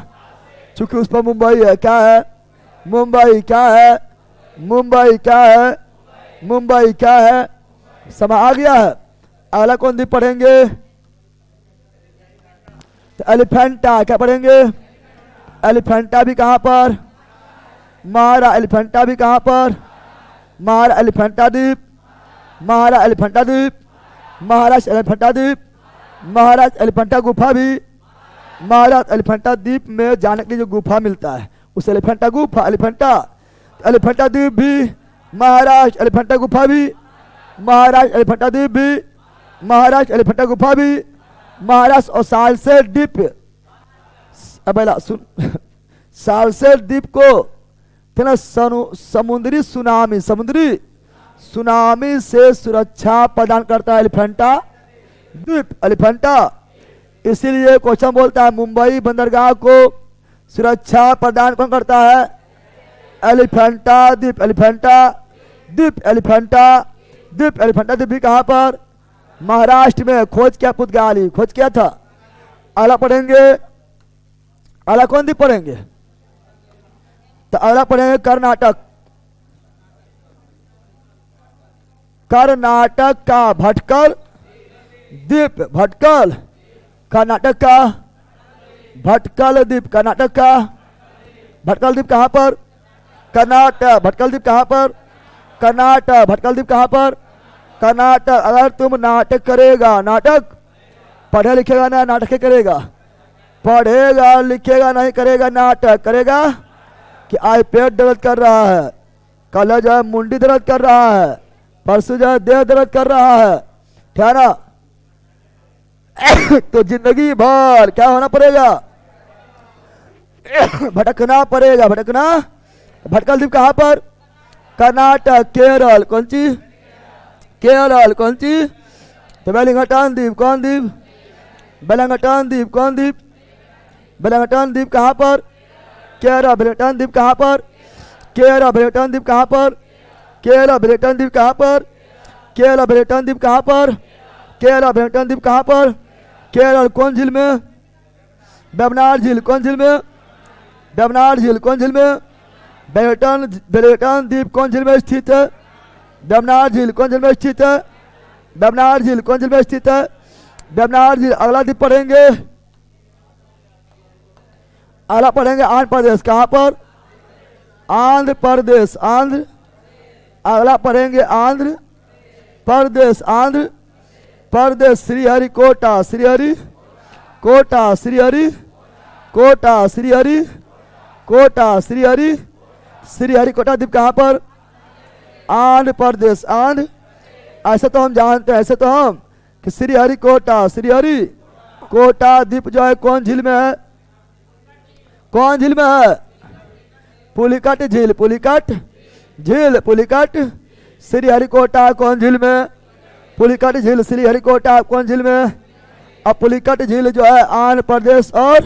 चूंकि उस पर मुंबई है। क्या है, मुंबई क्या है, मुंबई क्या है, मुंबई क्या है। समय आ गया है। अगला कौन द्वीप पढ़ेंगे, तो एलिफेंटा। क्या पढ़ेंगे, एलिफेंटा भी कहाँ पर, महारा। एलिफेंटा भी कहाँ पर, महारा। एलिफेंटा द्वीप, महारा। एलिफेंटा द्वीप, महाराष्ट्र। एलिफेंटा द्वीप, महाराष्ट्र। एलिफेंटा गुफा भी, महाराष्ट्र। एलिफेंटा द्वीप में जाने के लिए जो गुफा मिलता है उस एलिफेंटा गुफा, एलिफेंटा। एलिफेंटा द्वीप भी, महाराष्ट्र। एलिफेंटा गुफा भी, महाराष्ट्र। एलिफेंटा द्वीप भी, महाराष्ट्र। एलिफेंटा गुफा भी, महाराष्ट्र। और सालसेट द्वीप, अब सुन, सालसेट द्वीप को ना समुद्री सुनामी से सुरक्षा प्रदान करता है एलिफेंटा द्वीप, एलिफेंटा। इसीलिए क्वेश्चन बोलता है मुंबई बंदरगाह को सुरक्षा प्रदान कौन करता है, एलिफेंटा द्वीप। एलिफेंटा द्वीप, एलिफेंटा द्वीप। एलिफेंटा द्वीप भी कहाँ पर, महाराष्ट्र में। खोज क्या पुर्तगाली खोज किया था। अगला पढ़ेंगे, अगला कौन द्वीप पढ़ेंगे, तो अगला पढ़ेंगे कर्नाटक। कर्नाटक का भटकल द्वीप, भटकल। कर्नाटक का भटकल द्वीप, कर्नाटक का भटकल द्वीप कहाँ पर, कर्नाटक। भटकल द्वीप कहाँ पर, कर्नाटक। भटकल द्वीप कहाँ पर, कर्नाटक। अगर तुम नाटक करेगा, नाटक पढ़े लिखेगा ना, नाटक करेगा, पढ़ेगा लिखेगा नहीं, करेगा नाटक, करेगा कि आज पेट दर्द कर रहा है, कल जो है मुंडी दर्द कर रहा है, परसों जो है देह दर्द कर रहा है, ठीक है ना। तो जिंदगी भर क्या होना पड़ेगा, भटकना पड़ेगा, भटकना। भटकल द्वीप कहाँ पर, कर्नाटक, केरल, कौन सी, केरल, कौन सी, तो वेलिंगटन द्वीप, कौन द्वीप, वेलिंगटन द्वीप, कौन द्वीप, वेलिंगटन द्वीप कहाँ पर, केरल। वेलिंगटन द्वीप कहाँ पर, केरल। वेलिंगटन द्वीप कहाँ पर, केरल। वेलिंगटन द्वीप कहाँ पर, केरल। वेलिंगटन द्वीप कहाँ पर, केरल। वेलिंगटन द्वीप कहाँ पर, केरल। कौन झील में, वेम्बनाड झील, कौन झील में, वेम्बनाड झील, कौन झील में, वेलिंगटन द्वीप कौन झील में स्थित है, वेम्बनाड झील कौन झील में स्थित है, वेम्बनाड झील कौन झील में स्थित है, वेम्बनाड झील। अगला द्वीप पढ़ेंगे, अगला पढ़ेंगे आंध्र प्रदेश, कहाँ पर, आंध्र प्रदेश, आंध्र। अगला पढ़ेंगे आंध्र प्रदेश, आंध्र प्रदेश। श्रीहरिकोटा, श्रीहरिकोटा, श्रीहरिकोटा, श्रीहरिकोटा, श्रीहरिकोटा द्वीप कहाँ पर, आंध्र प्रदेश, आंध्र। ऐसे तो हम जानते हैं, ऐसे तो हम कि श्रीहरिकोटा, श्रीहरिकोटा द्वीप जो है कौन झील में है, कौन झील में है, पुलिकट झील, पुलिकट झील, पुलिकट। श्रीहरिकोटा कौन झील में, पुलिकट झील। श्रीहरिकोटा कौन झील में, अब पुलिकट झील जो है आंध्र प्रदेश और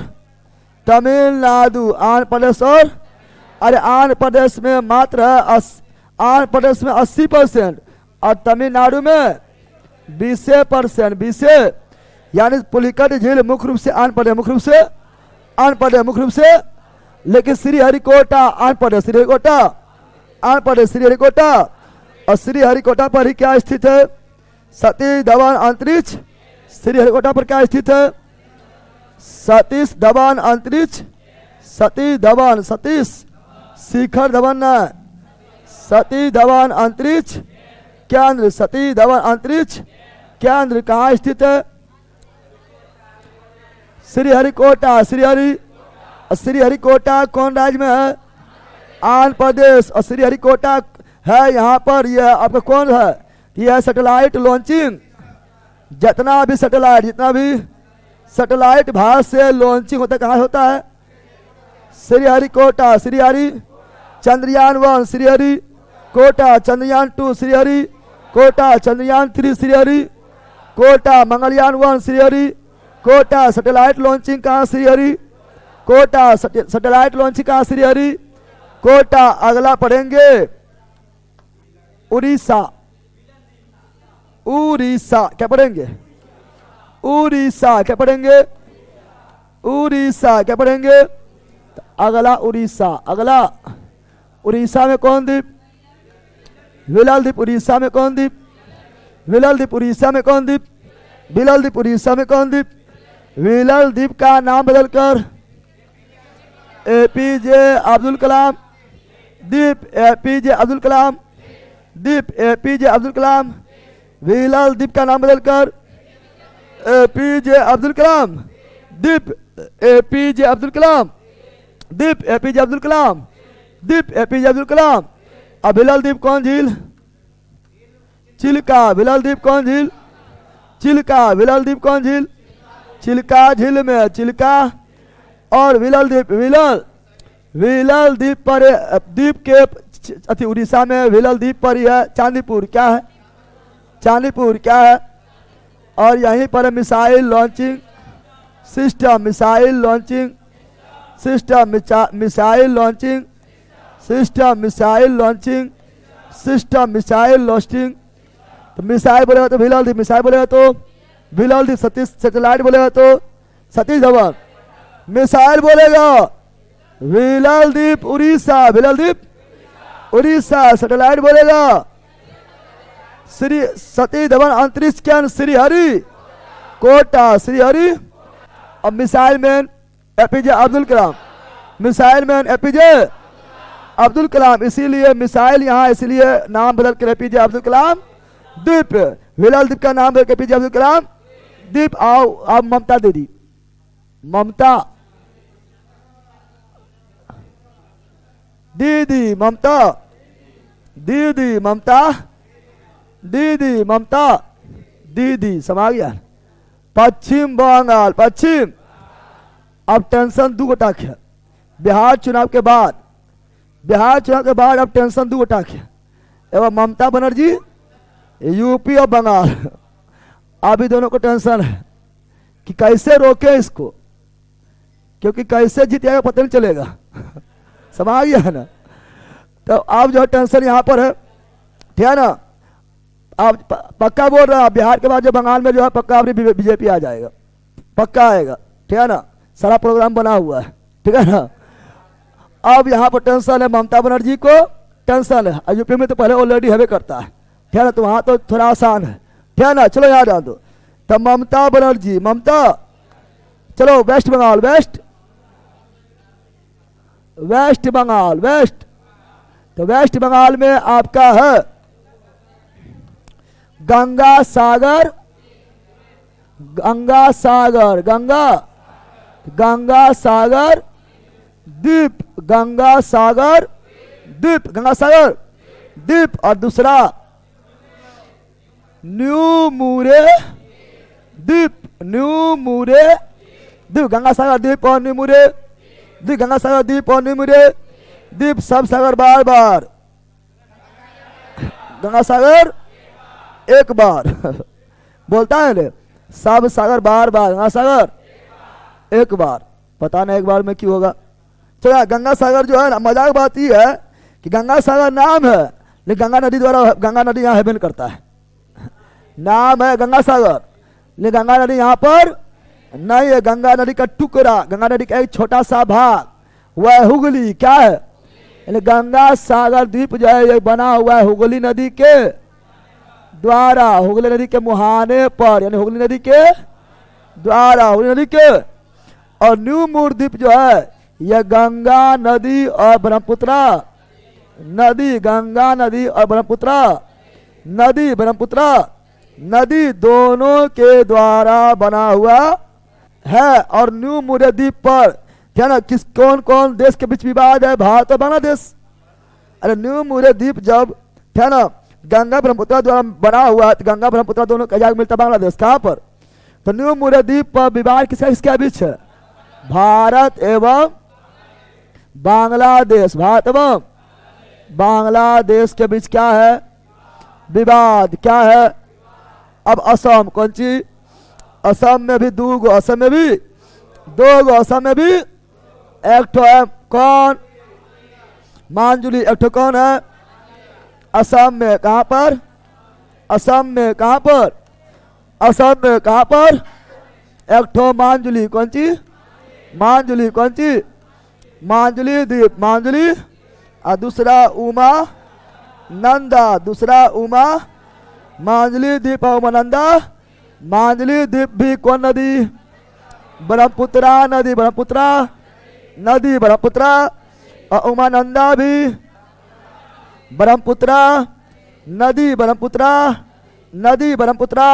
तमिलनाडु, आंध्र प्रदेश और, अरे आंध्र प्रदेश में मात्र आंध्र प्रदेश में 80% और तमिलनाडु में 20%, 20, यानी पुलिकट झील मुख्य रूप से आंध्र प्रदेश, मुख्य रूप से आंध्र प्रदेश, मुख्य रूप से। लेकिन श्रीहरिकोटा आंध्र प्रदेश, श्रीहरिकोटा आंध्र प्रदेश, श्रीहरिकोटा। और श्रीहरिकोटा पर ही क्या स्थित है, सतीश धवन अंतरिक्ष। श्रीहरिकोटा पर क्या स्थित है, सतीश धवन अंतरिक्ष, सतीश धवन, सतीश शिखर धवन न, सतीश धवन अंतरिक्ष केंद्र, सतीश धवन अंतरिक्ष केंद्र कहाँ स्थित है, श्रीहरिकोटा। श्रीहरिकोटा कौन राज्य में है, आंध्र प्रदेश। और श्रीहरिकोटा है यहाँ पर, यह आपका कौन है, यह सैटेलाइट लॉन्चिंग, जितना भी सैटेलाइट, जितना भी सैटेलाइट भारत से लॉन्चिंग होता है, कहाँ होता है, श्रीहरिकोटा। श्रीहरि चंद्रयान 1 श्रीहरिकोटा, चंद्रयान 2 श्रीहरिकोटा, चंद्रयान 3 श्रीहरिकोटा, मंगलयान 1 श्रीहरिकोटा। सैटेलाइट लॉन्चिंग कहाँ, श्रीहरिकोटा, सैटेलाइट लॉन्चिंग कहाँ, श्रीहरिकोटा। अगला पढ़ेंगे उड़ीसा, उड़ीसा क्या पढ़ेंगे, उड़ीसा क्या पढ़ेंगे, उड़ीसा क्या पढ़ेंगे। अगला उड़ीसा, अगला उड़ीसा में कौन द्वीप, विलल द्वीप। उड़ीसा में कौन द्वीप, विलल द्वीप। उड़ीसा में कौन द्वीप, विलल द्वीप। उड़ीसा में कौन द्वीप, विलल द्वीप का नाम बदलकर एपीजे अब्दुल कलाम द्वीप, एपीजे अब्दुल कलाम द्वीप, एपीजे अब्दुल कलाम। विलल द्वीप का नाम बदलकर एपीजे अब्दुल कलाम द्वीप, एपीजे अब्दुल कलाम द्वीप, एपीजे अब्दुल कलाम द्वीप, एपीजे अब्दुल कलाम। अब विलल द्वीप कौन झील, चिल्का। विलल द्वीप कौन झील, चिल्का। विलल द्वीप कौन झील, चिल्का झील में, चिल्का। और विलल द्वीप, विलल द्वीप पर, द्वीप के उड़ीसा में विलल द्वीप पर यह चांदीपुर क्या है, चांदीपुर क्या है। और यहीं पर missile launching system, missile launching system, missile launching system, missile launching system, missile launching. तो मिसाइल बोलेगा तो विलल द्वीप, मिसाइल बोलेगा तो विलल द्वीप, सतीश सैटेलाइट बोलेगा तो सतीश धवन, मिसाइल बोलेगा विलल द्वीप उड़ीसा, विलल द्वीप उड़ीसा। सैटेलाइट बोलेगा श्री सतीश धवन अंतरिक्ष केंद्र श्रीहरिकोटा, श्रीहरि। अब missile man APJ Abdul Kalam, missile man APJ Abdul Kalam. इसीलिए मिसाइल यहाँ, इसलिए नाम बदल कर एपीजे अब्दुल कलाम द्वीप। हिलाल द्वीप का नाम है एपीजे अब्दुल कलाम द्वीप। आओ आप ममता दीदी, ममता दीदी, ममता दीदी, ममता दीदी, ममता दीदी, समा गया। पश्चिम बंगाल, पश्चिम। अब टेंशन दो गोटा है बिहार चुनाव के बाद, बिहार चुनाव के बाद अब टेंशन दो गोटा है। एवं ममता बनर्जी यूपी और बंगाल, अभी दोनों को टेंशन है कि कैसे रोके इसको, क्योंकि कैसे जीतेगा पता नहीं चलेगा। समझ गया है ना। तो अब जो टेंशन यहाँ पर है, ठीक है ना। आप पक्का बोल रहा है बिहार के बाद जो बंगाल में जो है पक्का अपनी बीजेपी आ जाएगा, पक्का आएगा, ठीक है ना। सारा प्रोग्राम बना हुआ है, ठीक है ना। अब यहाँ पर टेंशन है, ममता बनर्जी को टेंशन है। यूपी में तो पहले ऑलरेडी हवे करता है, ठीक है ना, तो वहाँ तो थोड़ा आसान है, ठीक है ना। चलो याद आ दो। तो ममता बनर्जी, ममता। चलो West Bengal, West, West Bengal, West. तो वेस्ट बंगाल में आपका है गंगा सागर, गंगा सागर, गंगा, गंगा सागर द्वीप, गंगा सागर द्वीप, गंगा सागर द्वीप। और दूसरा न्यू मुरे द्वीप, न्यू मुरे द्वीप, गंगा सागर द्वीप और न्यू मुरे द्वीप, गंगा सागर द्वीप और न्यू मुरे द्वीप। सब सागर बार बार, गंगा सागर एक बार बोलता है ना, सब सागर बार बार, गंगा सागर एक बार। पता नहीं एक बार में क्यों होगा। तो यार गंगा सागर जो है ना, मजाक बात ये है कि गंगा सागर नाम है, लेकिन गंगा नदी द्वारा, गंगा नदी यहाँ हेबन करता है। नाम है गंगा सागर, लेकिन गंगा नदी यहाँ पर नहीं है। गंगा नदी का टुकड़ा, गंगा नदी का एक छोटा सा भाग, वह हुगली क्या है, यानी गंगा सागर द्वीप जो है ये बना हुआ है हुगली नदी के द्वारा, हुगली नदी के मुहाने पर, यानी हुगली नदी के द्वारा, हुगली नदी के। और न्यू मूर द्वीप जो है यह गंगा नदी और ब्रह्मपुत्र नदी, गंगा नदी और ब्रह्मपुत्र नदी, ब्रह्मपुत्र नदी दोनों के द्वारा बना हुआ है। और न्यू मुरे द्वीप पर क्या ना, किस कौन कौन देश के बीच विवाद है, भारत और बांग्लादेश। अरे न्यू मुरे द्वीप जब क्या ना गंगा ब्रह्मपुत्र द्वारा बना हुआ है, तो गंगा ब्रह्मपुत्र दोनों का जाग मिलता बांग्लादेश कहाँ पर। तो न्यू मुरे द्वीप पर विवाद किसके बीच है, भारत एवं बांग्लादेश, भारत एवं बांग्लादेश के बीच क्या है विवाद, क्या है। अब असम कौन सी, असम में भी दो गो, असम में भी दो गो, असम में भी एक ठो है कौन, मांजुली, एक ठो कौन है असम में, कहां पर, असम में कहां पर, असम में कहां पर, एक ठो मांजुली, कौन सी मांजुली, कौन सी मांजुली द्वीप, मांजुली। और दूसरा उमा नंदा, दूसरा उमा मांजुली द्वीप और उमानंदा। मांजुली द्वीप भी कौन नदी, ब्रह्मपुत्रा नदी, ब्रह्मपुत्रा नदी, ब्रह्मपुत्रा। और उमानंदा भी ब्रह्मपुत्रा नदी, ब्रह्मपुत्रा नदी, ब्रह्मपुत्रा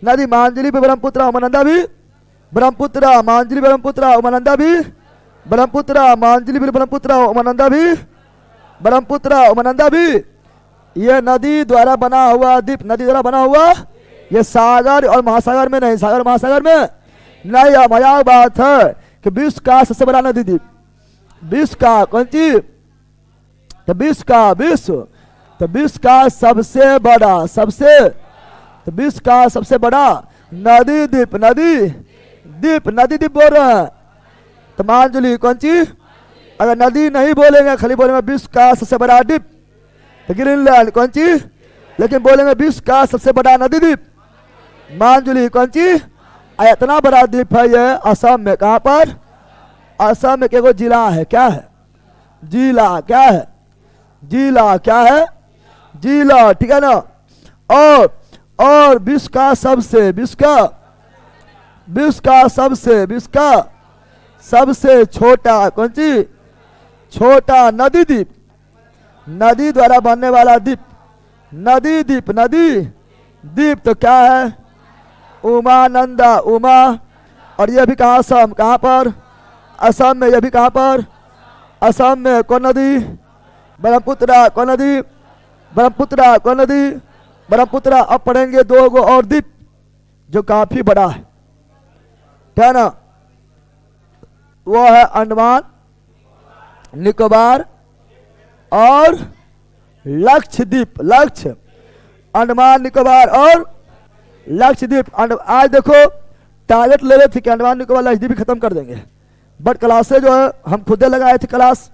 नदी। मांजुली भी ब्रह्मपुत्रा, उमानंदा भी ब्रह्मपुत्रा, मांजुली ब्रह्मपुत्रा, उमानंदा भी ब्रह्मपुत्रा, मांजुली भी ब्रह्मपुत्रा, उमानंदा भी ब्रह्मपुत्रा, उमानंदा भी। ये नदी द्वारा बना हुआ द्वीप, नदी द्वारा बना हुआ, ये सागर और महासागर में नहीं, सागर महासागर में नहीं। यह मजाक बात है कि विश्व का सबसे बड़ा नदी द्वीप, विश्व का कौन सी, तो विश्व का, विश्व, तो विश्व का सबसे बड़ा, सबसे, तो विश्व का सबसे बड़ा नदी द्वीप, नदी द्वीप, नदी द्वीप बोल रहे हैं। तो मांजुली कौन सी, अगर नदी नहीं बोलेंगे खाली बोलेंगे विश्व का सबसे बड़ा द्वीप, तो ग्रीनलैंड कौन सी, लेकिन बोलेंगे विश्व का सबसे बड़ा नदी द्वीप मांजुली कौन सी। इतना बड़ा द्वीप है ये असम में, कहां पर, असम में केवल जिला है, क्या है जिला, क्या है जिला, क्या है जिला, ठीक है ना। और विश्व का सबसे, विश्व का, विश्व का सबसे, विश्व का सबसे छोटा कौन सी, छोटा नदी द्वीप, नदी द्वारा बनने वाला द्वीप, नदी द्वीप, नदी द्वीप तो क्या है? उमानंदा, उमा। और ये भी कहाँ? असम। कहाँ पर? असम में। ये भी कहाँ पर? असम में। कौन नदी? ब्रह्मपुत्र। कौन नदी? ब्रह्मपुत्र। कौन नदी? ब्रह्मपुत्र। अब पढ़ेंगे दो गो और द्वीप जो काफी बड़ा है, क्या ना? वो है अंडमान निकोबार और लक्षद्वीप। लक्ष्य, अंडमान निकोबार और लक्षद्वीप। आज देखो टारगेट ले रहे थे कि अंडमान निकोबार लक्षद्वीप भी खत्म कर देंगे, बट क्लासें जो है हम खुदे लगाए थे। क्लास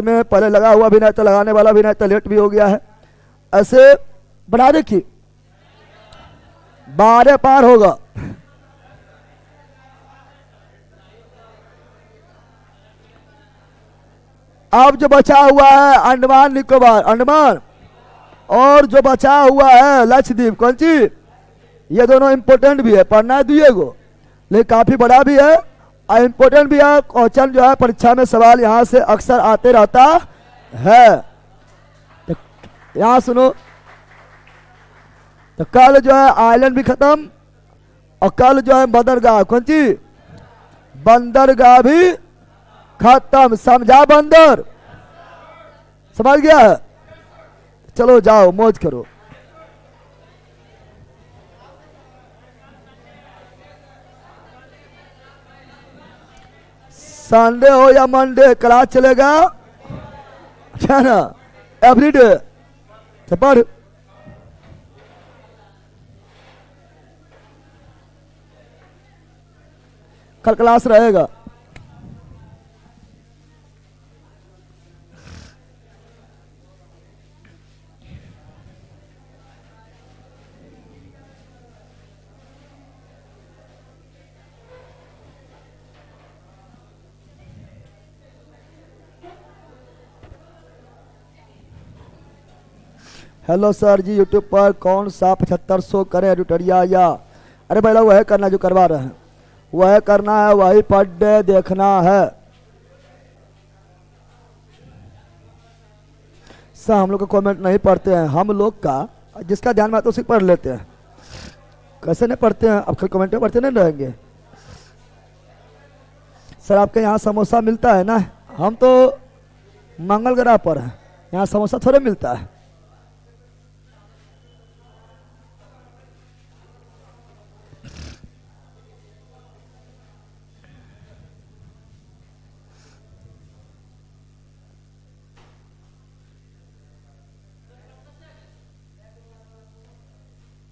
में पहले लगा हुआ भी नहीं था, लगाने वाला भी नहीं था, लेट भी हो गया है। ऐसे बढ़ा देखिए 12 पार होगा। अब जो बचा हुआ है अंडमान निकोबार, अंडमान, और जो बचा हुआ है लक्षद्वीप। कौन सी? ये दोनों इंपोर्टेंट भी है, पढ़ना है दुए को, लेकिन काफी बड़ा भी है और इंपोर्टेंट भी है। क्वेश्चन जो है परीक्षा में सवाल यहाँ से अक्सर आते रहता है। तो यहाँ सुनो, तो कल जो है आइलैंड भी खत्म और कल जो है बंदरगाह। कौन सी? बंदरगाह भी खत्म। समझा? बंदर समझ गया है? चलो जाओ मौज करो। संडे हो या मंडे क्लास चलेगा, क्या ना? एवरीडे। तो पढ़। कल क्लास रहेगा। हेलो सर जी, यूट्यूब पर कौन सा 7500 करें एडिटोरिया या? अरे पहला वह करना जो करवा रहे हैं, वह करना है, वही पर डे देखना है। सर हम लोग का कमेंट नहीं पढ़ते हैं, हम लोग का जिसका ध्यान में आता है उसी पढ़ लेते हैं। कैसे नहीं पढ़ते हैं? अब कल कमेंट में पढ़ते नहीं रहेंगे। सर आपके यहाँ समोसा मिलता है ना? हम तो मंगल ग्रह पर हैं, यहाँ समोसा थोड़े मिलता है।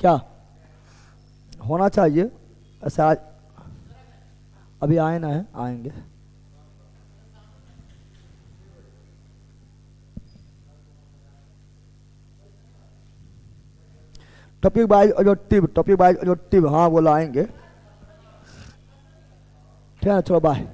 क्या होना चाहिए ऐसे? आज अभी आए ना है, आएंगे। टॉपिक वाइज ऑब्जेक्टिव, हाँ वो लाएंगे। ठीक है, चलो बाय।